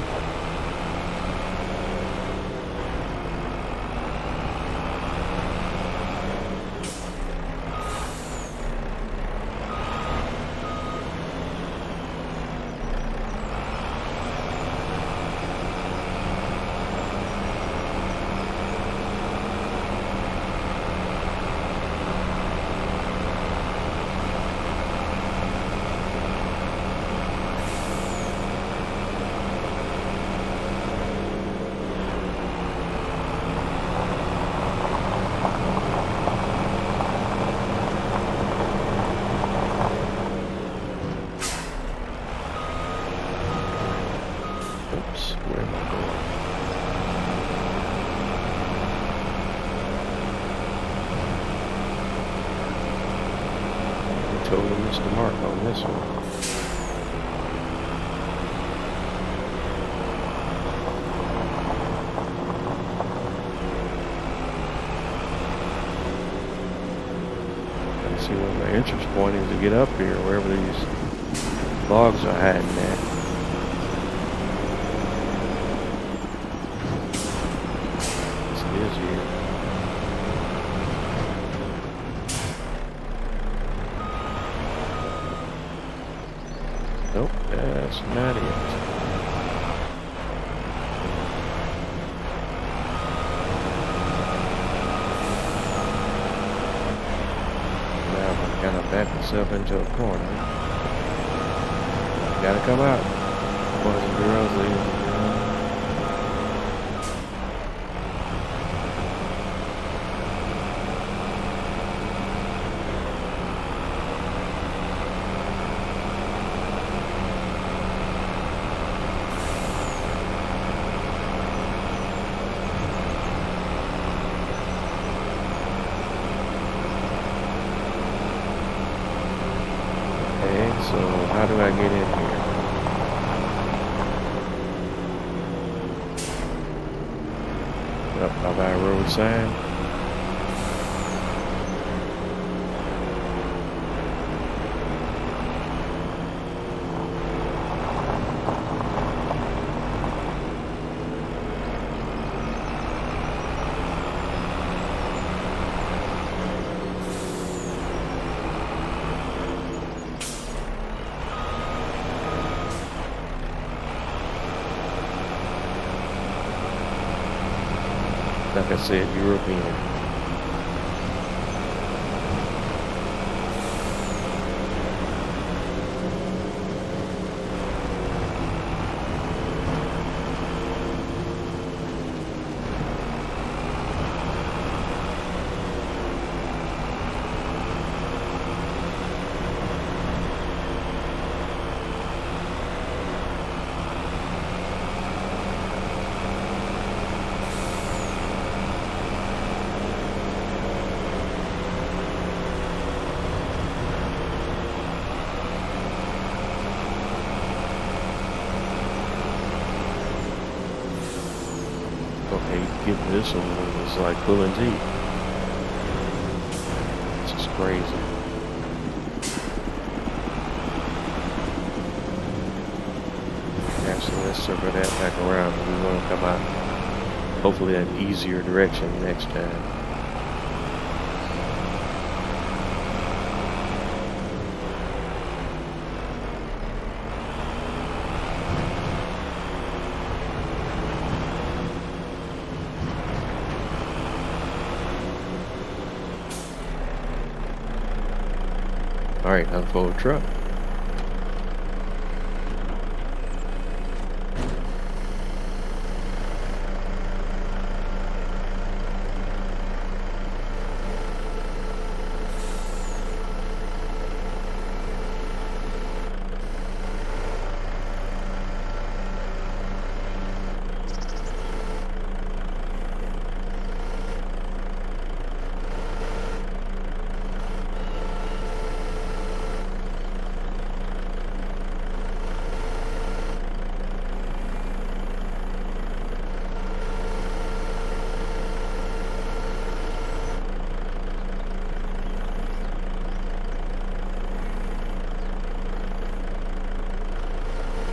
Oops, where am I going? I totally missed the mark on this one. Let's see what my interest point is to get up here, wherever these logs are hiding at. Nope, that's not it. Now I'm kind of back myself into a corner. Gotta come out. Boys and girls, ladies and gentlemen. So how do I get in here? Up by a road sign. Like I said, European. Okay, getting this one is like pulling teeth. This is crazy. Actually, let's circle that back around. We want to come out, hopefully, an easier direction next time. All right, unfold truck.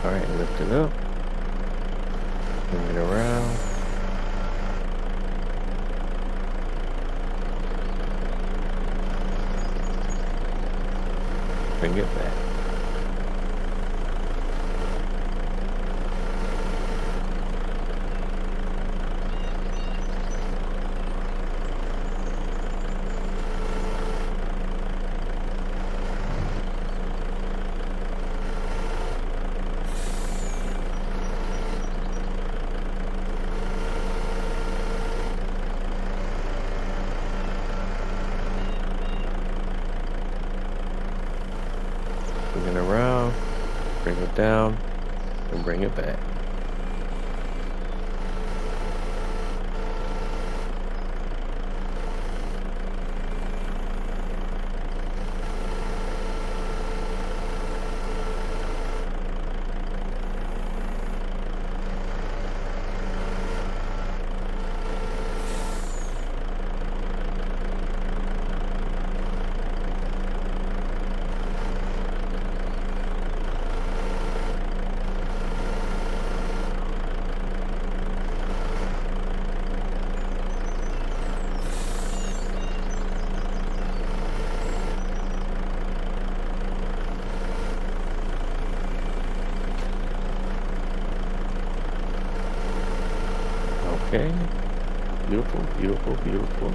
All right, lift it up, bring it around. Bring it back. Bring it around, bring it down, and bring it back. Okay, beautiful, beautiful, beautiful.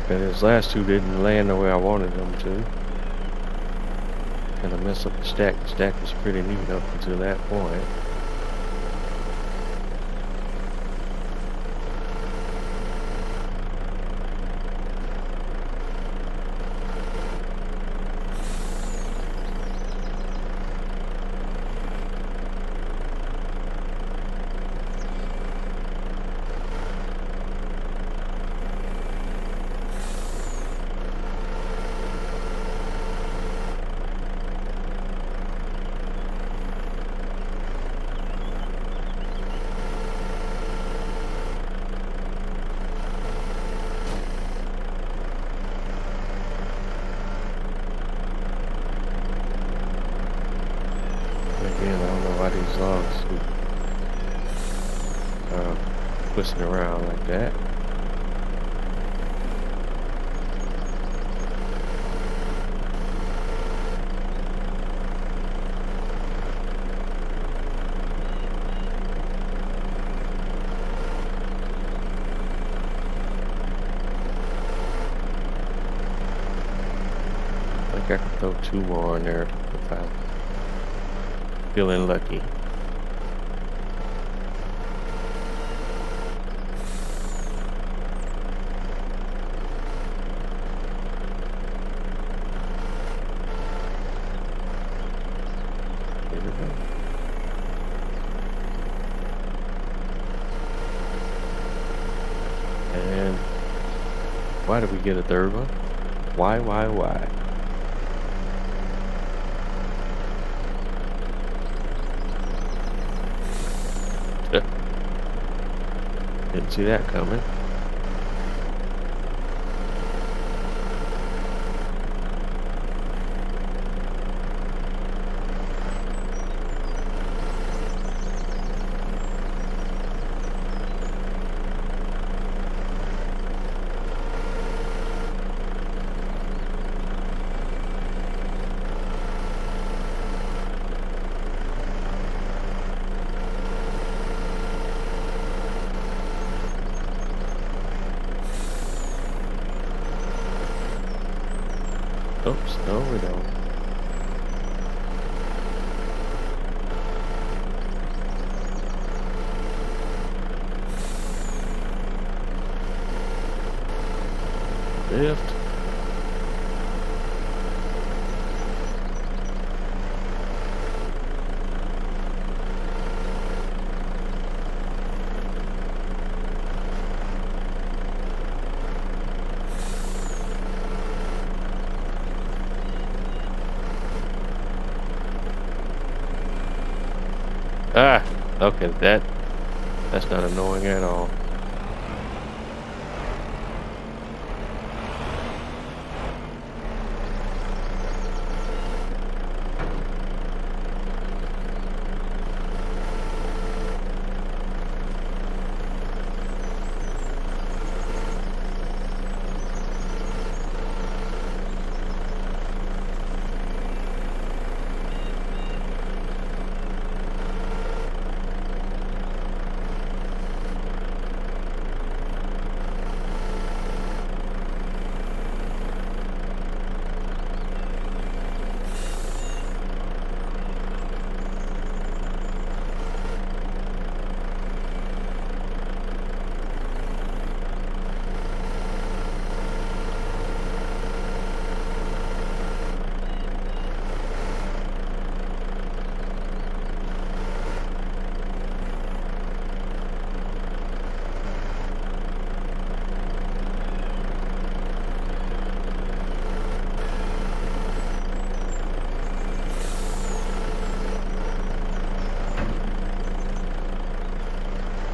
Okay, these last two didn't land the way I wanted them to. Kind of mess up the stack. The stack was pretty neat up until that point. Again, I don't know why these logs keep twisting around like that. I think I can throw 2 more in there if I'm feeling lucky. There we go. And why did we get a 3rd one? Why? Didn't see that coming. Oops, no we don't. Lift. Ah, okay, that's not annoying at all.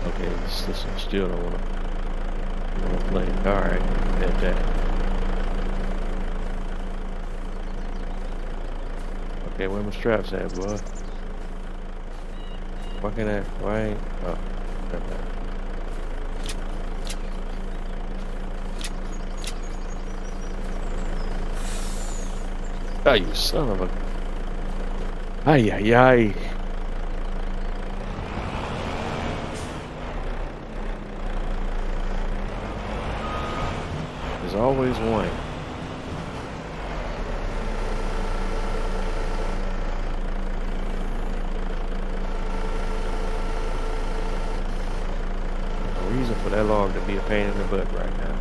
Okay, this one still don't wanna play. Alright, at that. Okay, where my straps at, boy? Why can't I, why ain't, oh, got that. Oh, you son of a, ay, ay, ay. There's always one. No reason for that log to be a pain in the butt right now.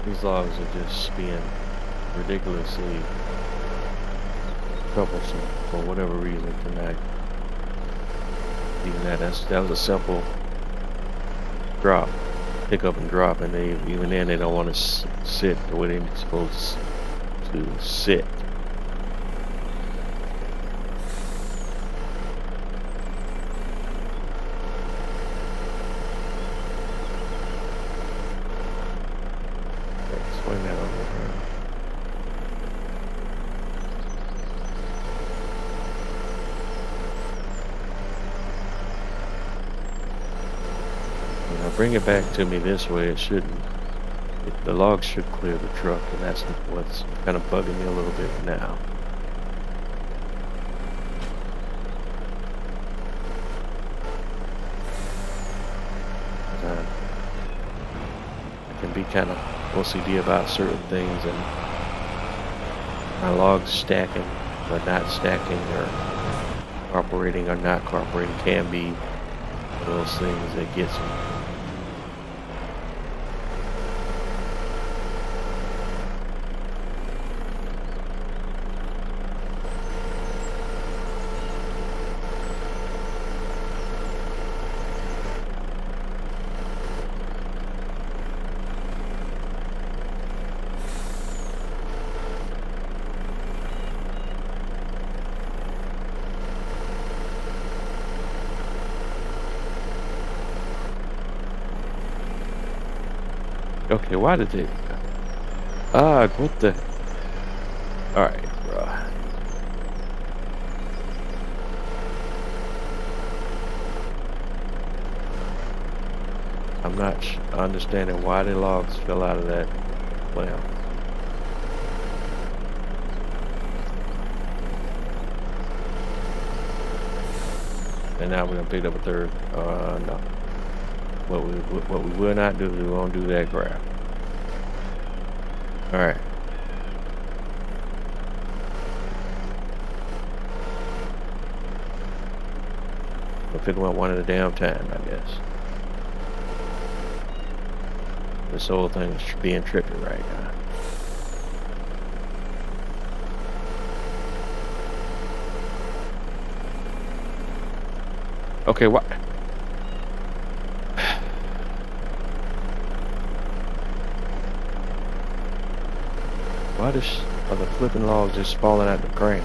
These logs are just being ridiculously troublesome for whatever reason tonight. Even that was a simple drop, pick up and drop, and even then they don't want to sit the way they're supposed to sit. Swing that over here. Now bring it back to me this way. It shouldn't. The logs should clear the truck, and that's what's kind of bugging me a little bit now. I can be kind of OCD about certain things, and my logs stacking or not stacking, or cooperating or not cooperating can be one of those things that gets me. Okay, why did they? What the? Alright, bro. I'm not understanding why the logs fell out of that clamp. And now we're gonna pick up a third. No. What we will not do is we won't do that crap. All right. We'll pick them up one at a damn time, I guess. This whole thing is being trippy right now. Okay, what? Why are the flipping logs just falling out the crane?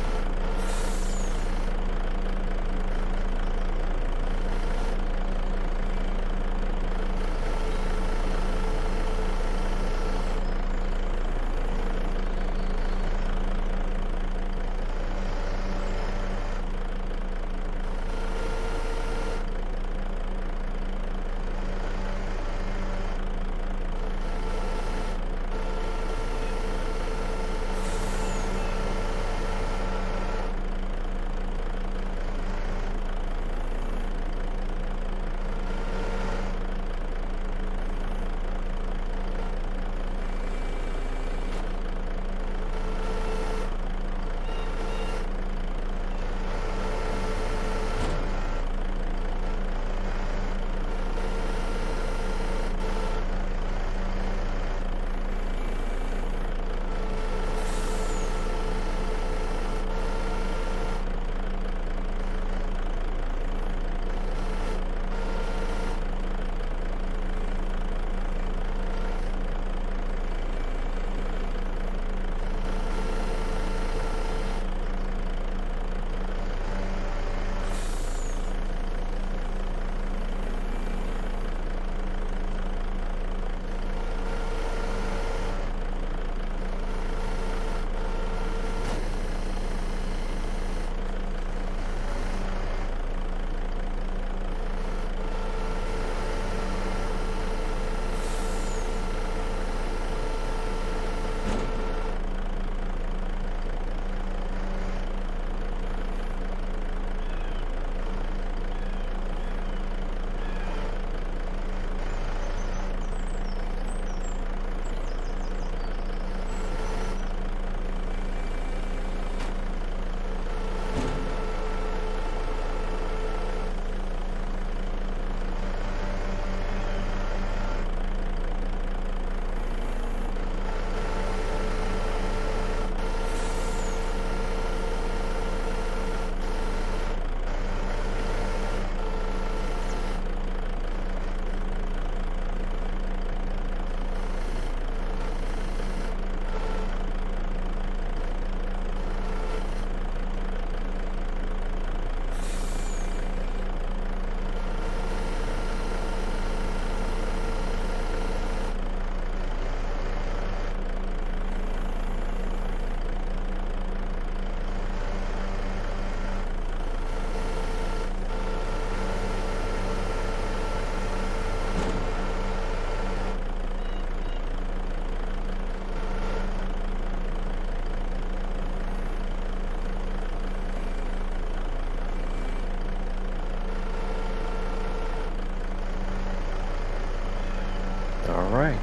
right,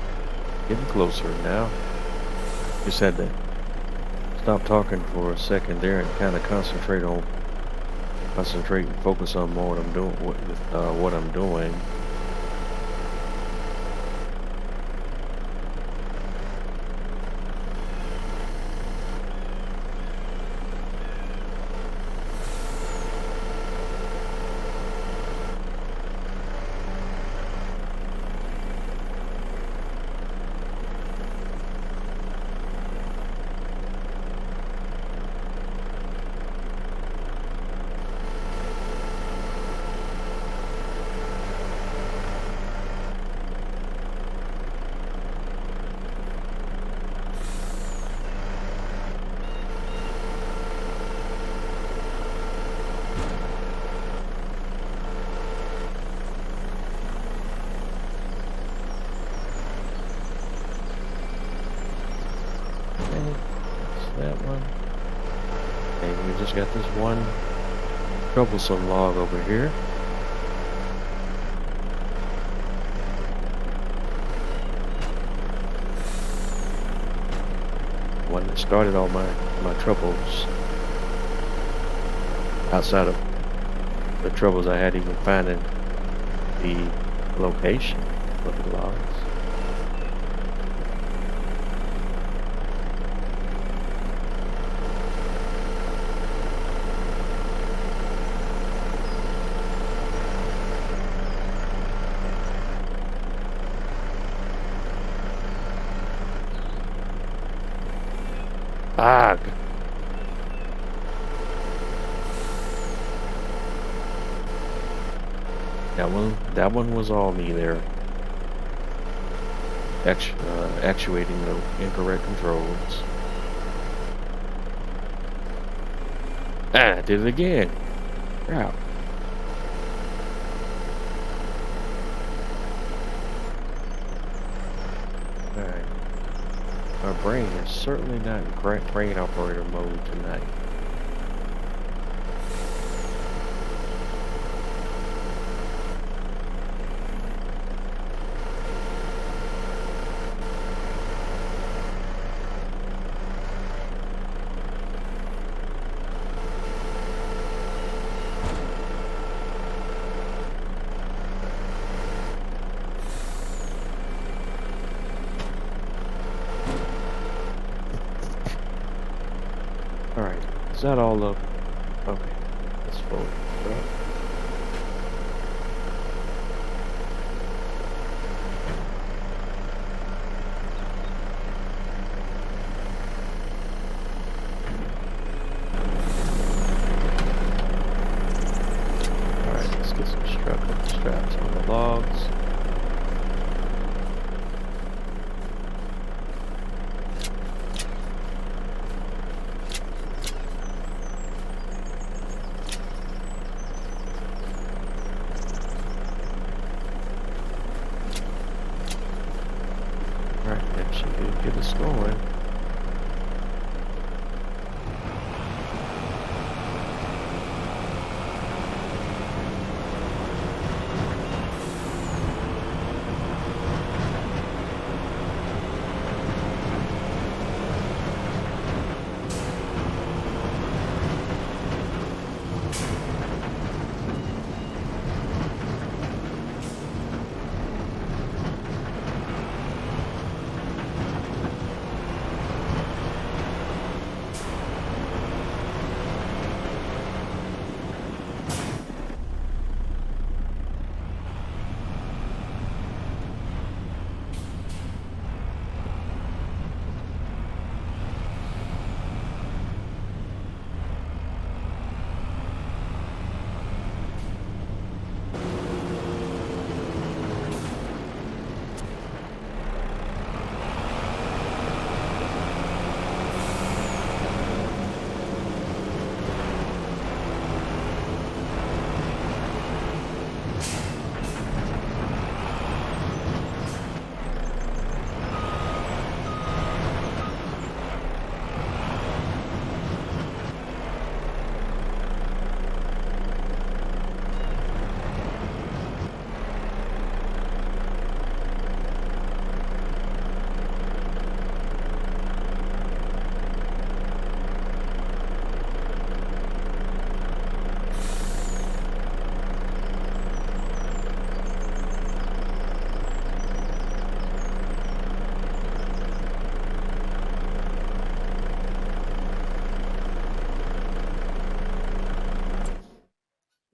getting closer now. Just had to stop talking for a second there and kind of concentrate and focus on more what I'm doing, what I'm doing. Okay, that's that one. And we just got this one troublesome log over here. One that started all my troubles outside of the troubles I had even finding the location of the logs. Ah, that one was all me there. Actuating the incorrect controls. Ah, I did it again. Crap. Alright. My brain is certainly not in brain operator mode tonight. Alright, is that all of it? Okay, let's fold it up. Alright, let's get some straps on the logs. Alright, that should get us going.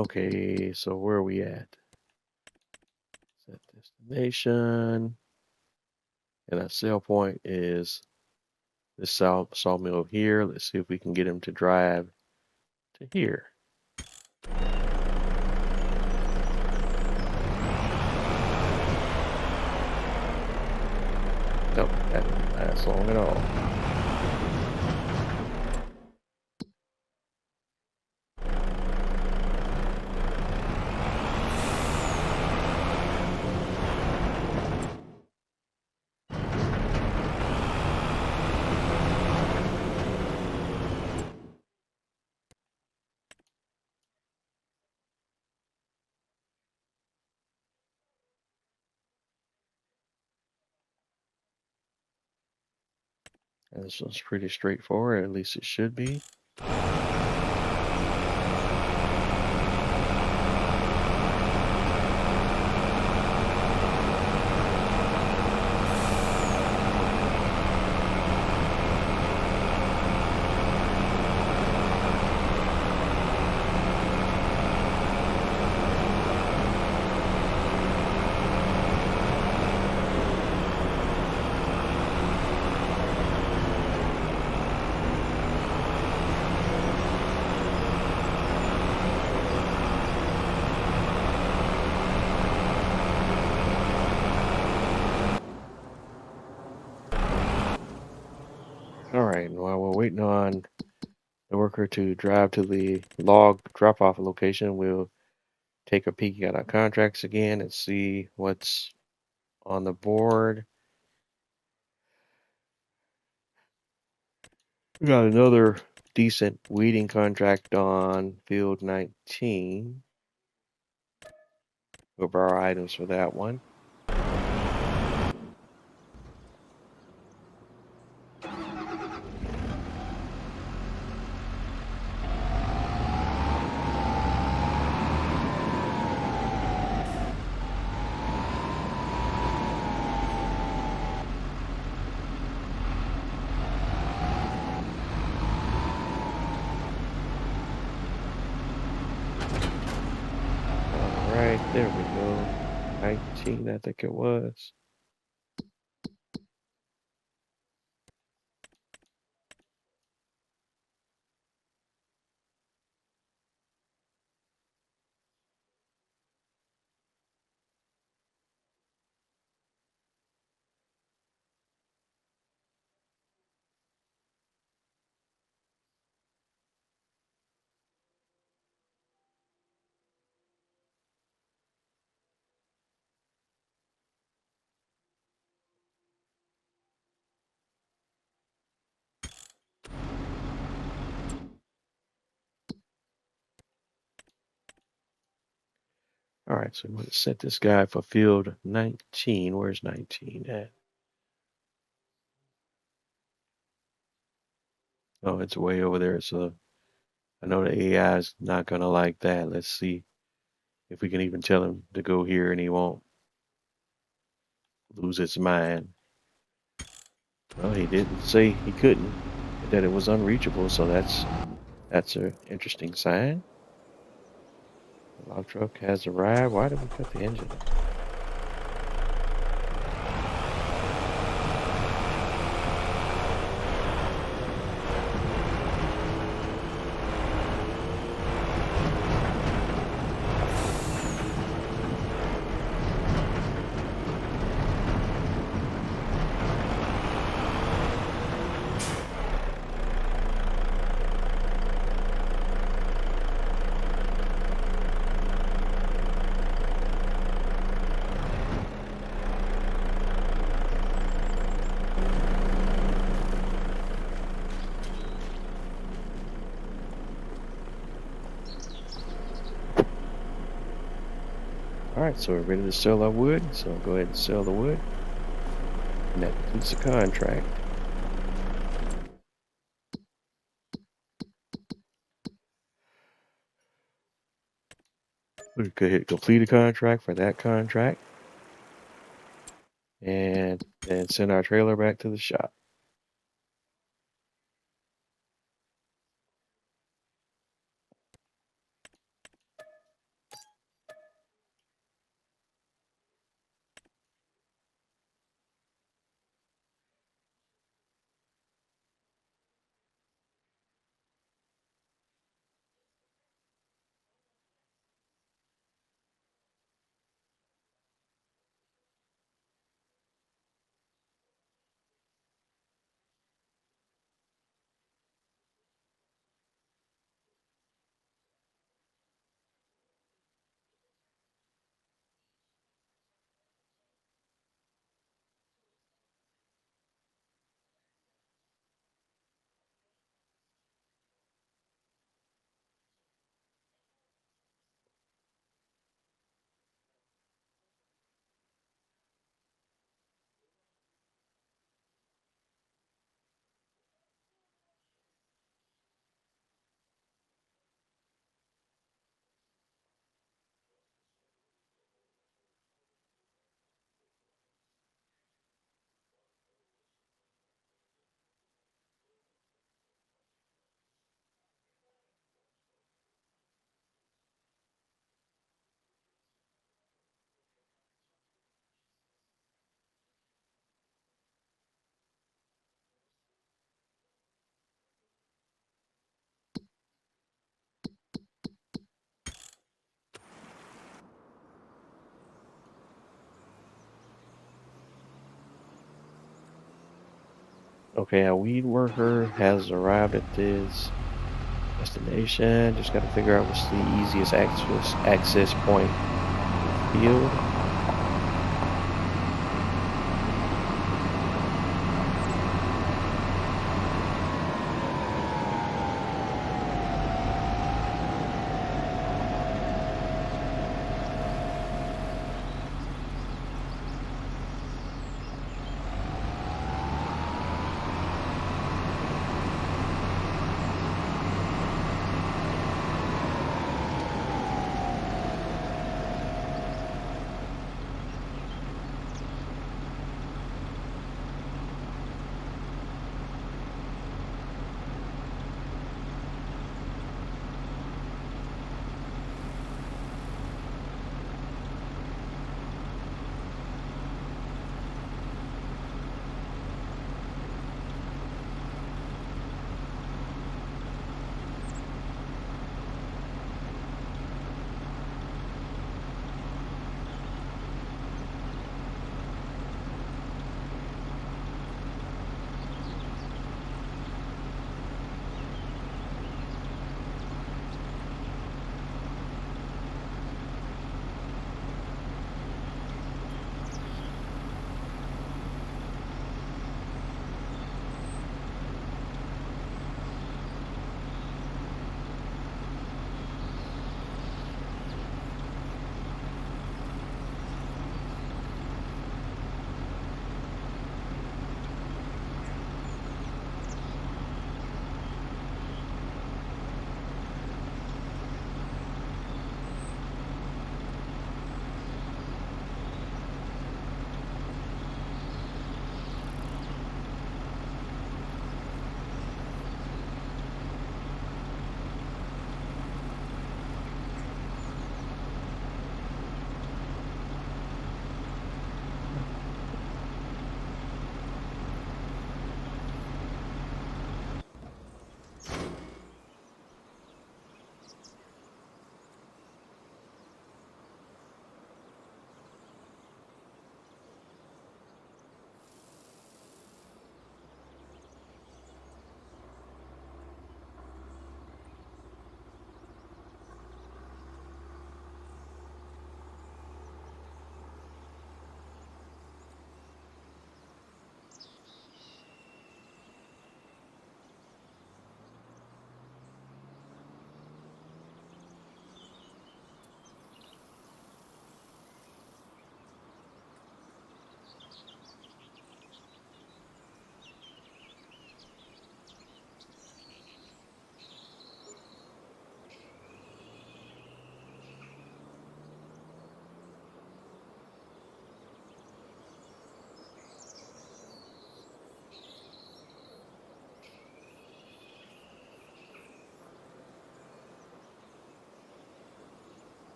Okay, so where are we at? Set destination. And our sell point is this sawmill here. Let's see if we can get him to drive to here. Nope, that didn't last long at all. And this one's pretty straightforward, at least it should be. All right, while we're waiting on the worker to drive to the log drop-off location, we'll take a peek at our contracts again and see what's on the board. We got another decent weeding contract on field 19. We'll borrow items for that one. All right, there we go. 19, I think it was. All right, so I'm going to set this guy for field 19. Where's 19 at? Oh, it's way over there. So I know the AI is not going to like that. Let's see if we can even tell him to go here and he won't lose its mind. Well, he didn't say he couldn't, that it was unreachable, so that's an interesting sign. The log truck has arrived. Why did we cut the engine off? All right, so we're ready to sell our wood. So go ahead and sell the wood. And that concludes the contract. We could hit complete a contract for that contract. And then send our trailer back to the shop. Okay, a weed worker has arrived at this destination. Just got to figure out what's the easiest access point to the field.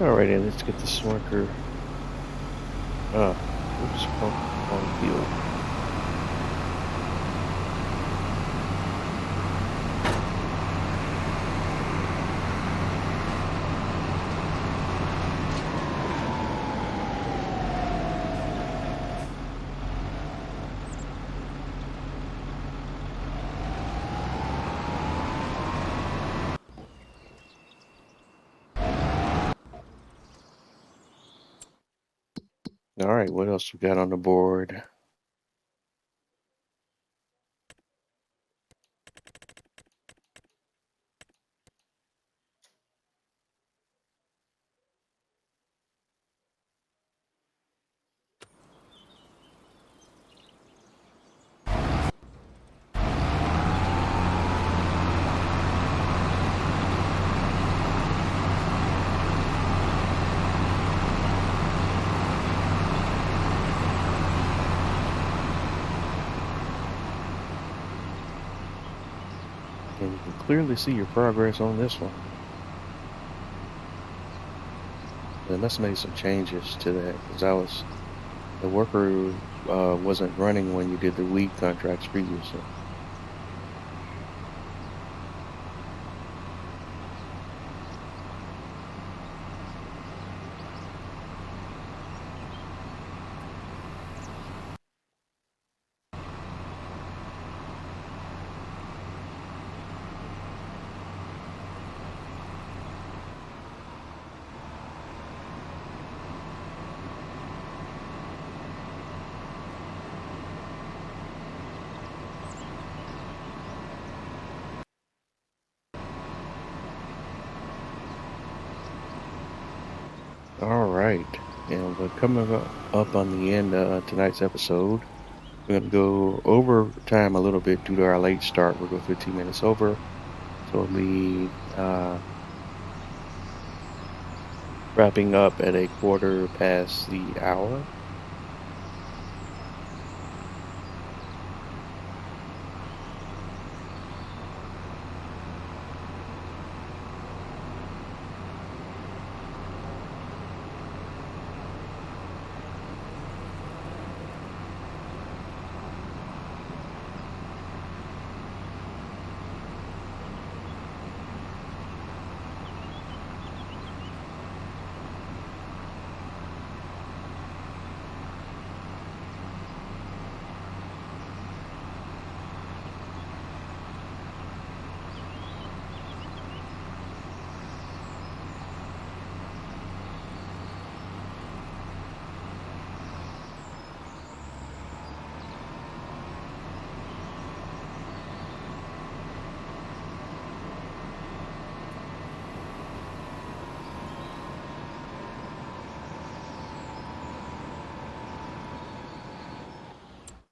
Alrighty, let's get this worker. Oops, wrong field. All right, what else we got on the board? And you can clearly see your progress on this one. They must have made some changes to that because the worker wasn't running when you did the weed contracts previously. All right, and we're coming up on the end of tonight's episode. We're going to go over time a little bit due to our late start. We'll go 15 minutes over. So we'll be wrapping up at a quarter past the hour.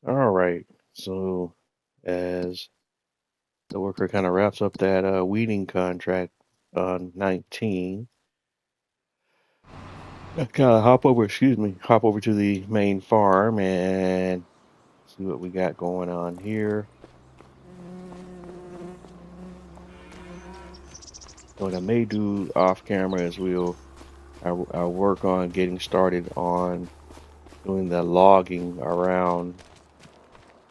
All right. So as the worker kind of wraps up that weeding contract on 19, kind of hop over to the main farm and see what we got going on here. What I may do off camera is I'll work on getting started on doing the logging around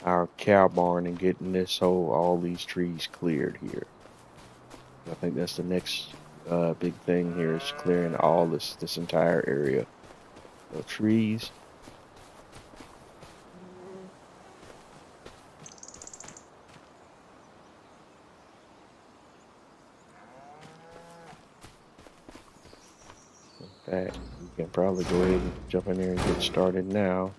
our cow barn and getting all these trees cleared here. I think that's the next big thing here is clearing all this entire area of trees. In fact, we can probably go ahead and jump in there and get started now.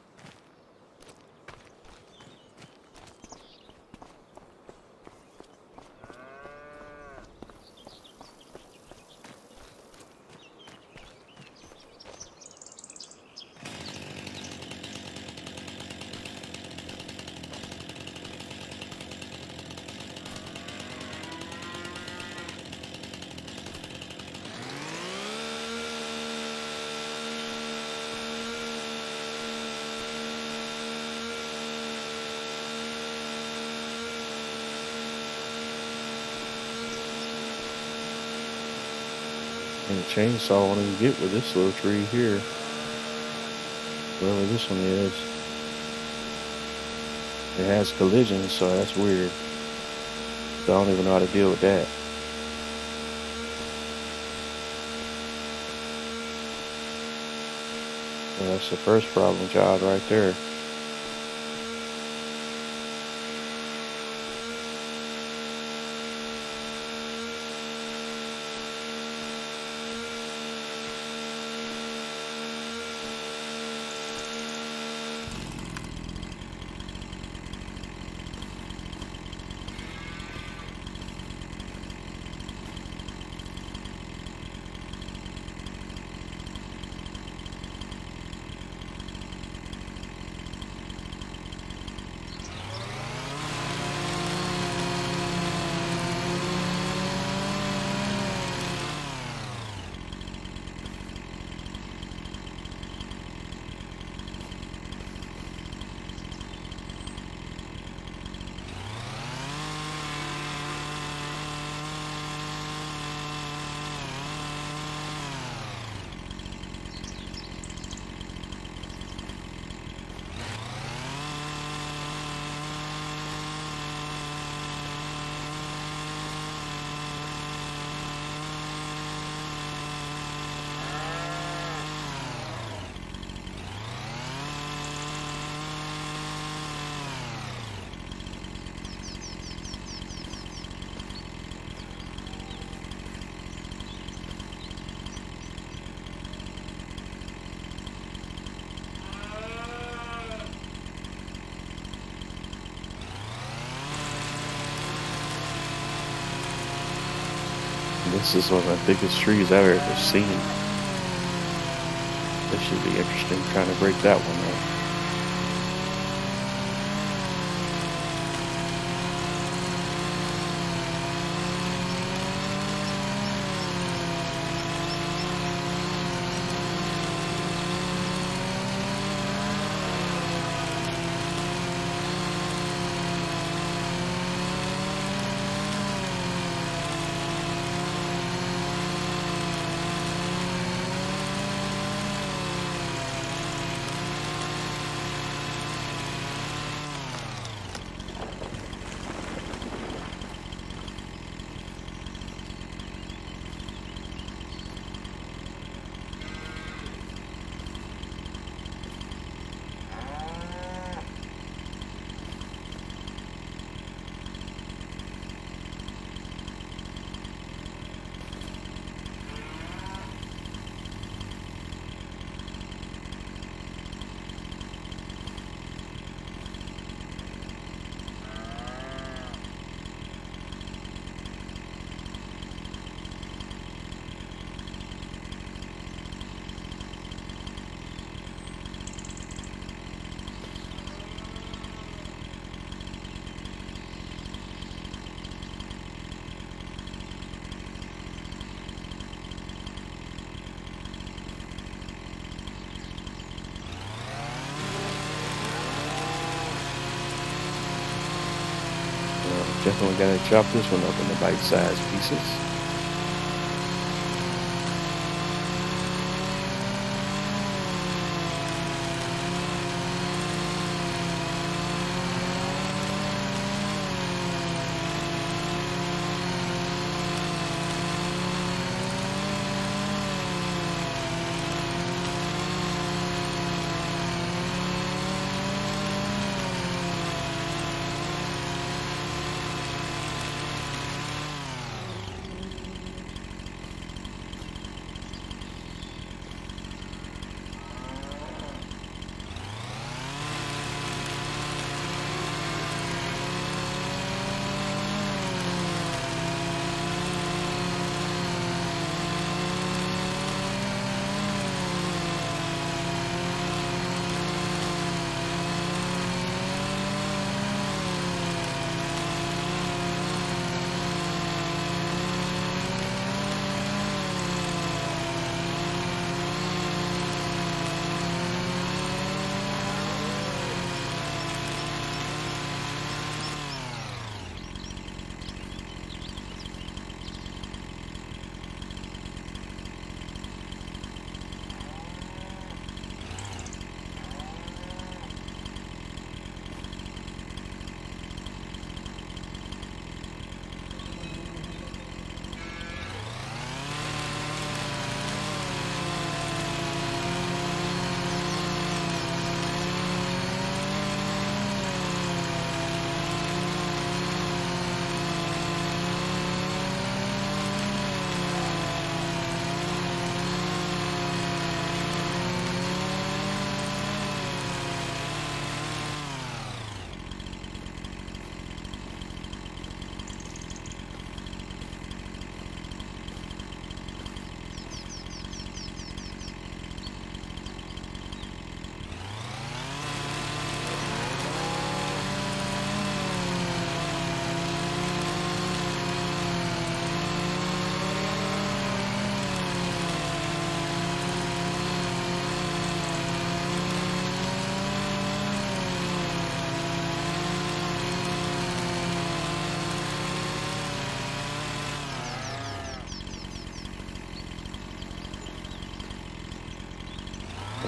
And the chainsaw won't even get with this little tree here. Wherever this one is. It has collisions, so that's weird. So I don't even know how to deal with that. Well, that's the first problem child right there. This is one of the biggest trees I've ever seen. This should be interesting trying to break that one up. Definitely gotta chop this one up into bite-sized pieces.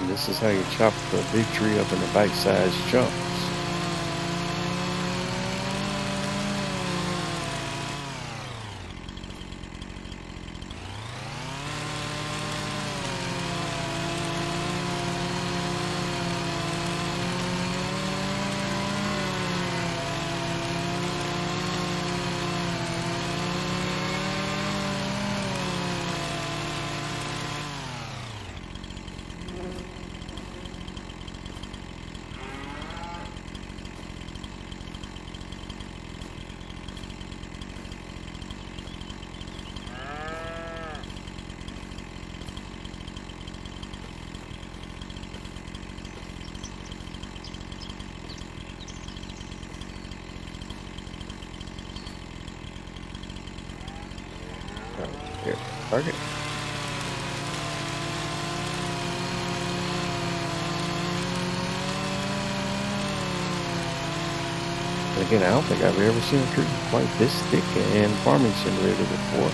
And this is how you chop the big tree up into bite-sized chunks. Here, target. And again, I don't think I've ever seen a tree quite this thick in Farming Simulator before.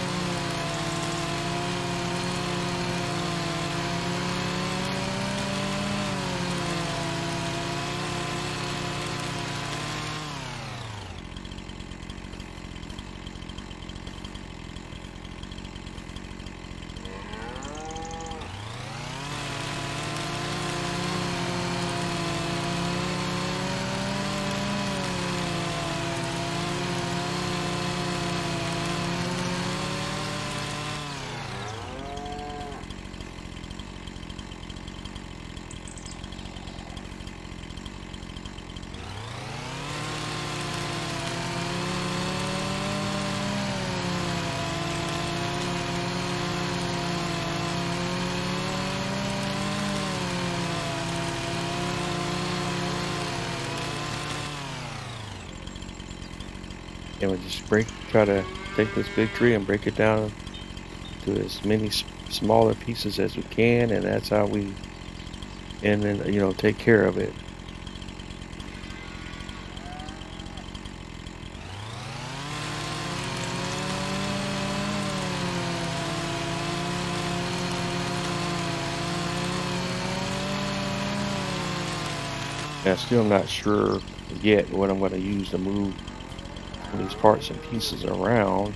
And we just try to take this big tree and break it down to as many smaller pieces as we can, and that's how we, and then, take care of it. And I'm still not sure yet what I'm going to use to move these parts and pieces around.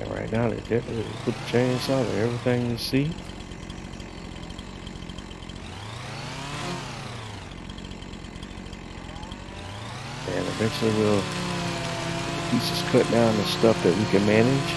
And right now, they definitely put the chainsaw to everything you see. And eventually we'll get the pieces cut down to stuff that we can manage.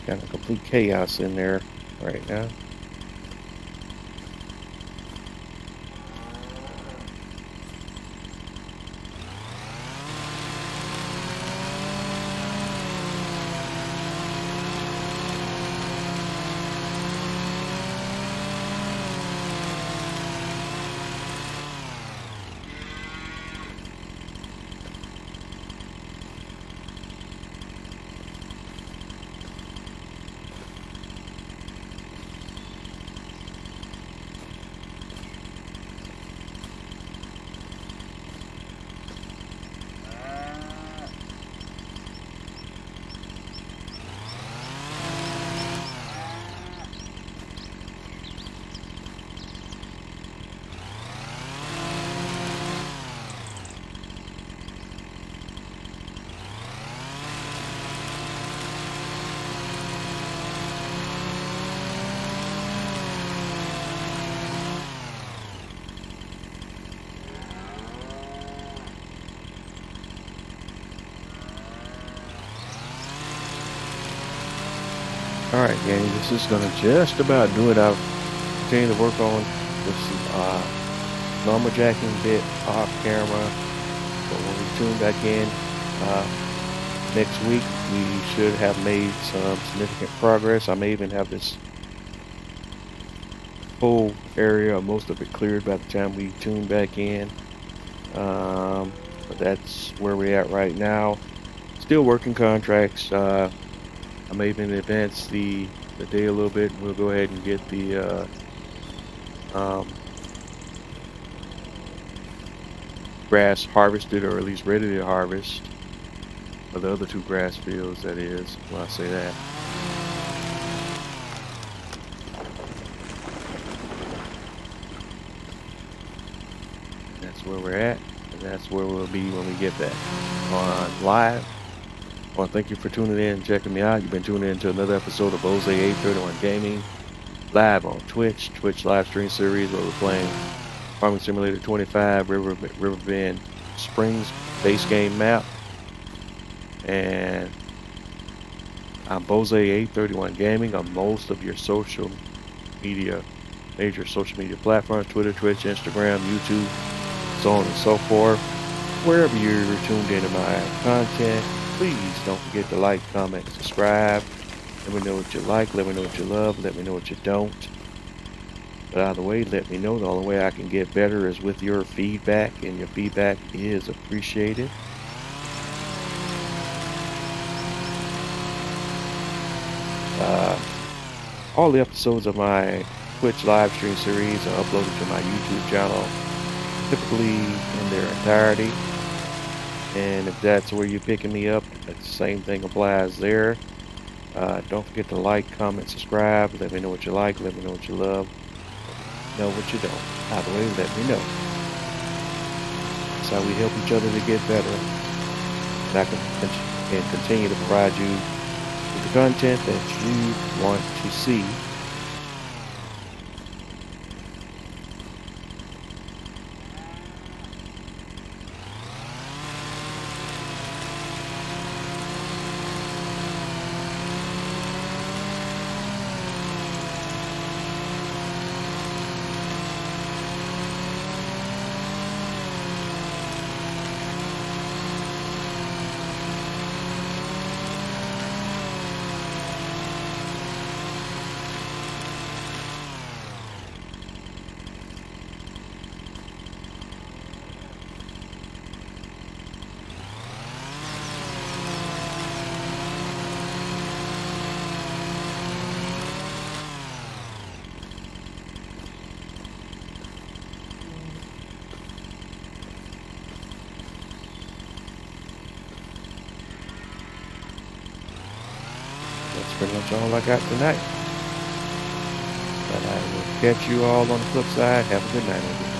Kind of complete chaos in there right now. All right, gang, this is gonna just about do it. I've continued to work on this normal jacking bit off camera. But when we tune back in next week, we should have made some significant progress. I may even have this whole area, or most of it, cleared by the time we tune back in. But that's where we're at right now. Still working contracts. I may even advance the day a little bit, and we'll go ahead and get the um, grass harvested, or at least ready to harvest, for the other two grass fields, that is, when I say that. That's where we're at, and that's where we'll be when we get back on live. I want to thank you for tuning in and checking me out. You've been tuning in to another episode of Jose 831 Gaming, live on Twitch live stream series, where we're playing Farming Simulator 25 Riverbend Springs base game map. And I'm Bose 831 Gaming on most of your social media, major social media platforms: Twitter, Twitch, Instagram, YouTube, so on and so forth. Wherever you're tuned into my content, please don't forget to like, comment, and subscribe. Let me know what you like, let me know what you love, let me know what you don't. But either way, let me know. The only way I can get better is with your feedback, and your feedback is appreciated. All the episodes of my Twitch live stream series are uploaded to my YouTube channel, typically in their entirety. And if that's where you're picking me up, the same thing applies there. Don't forget to like, comment, subscribe. Let me know what you like, let me know what you love, know what you don't. Either way, let me know. That's how we help each other to get better. And I can continue to provide you with the content that you want to see. That's pretty much all I got tonight. But I will catch you all on the flip side. Have a good night, everybody.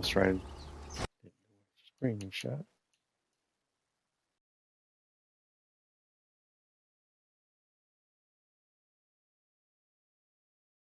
Let's try and screenshot.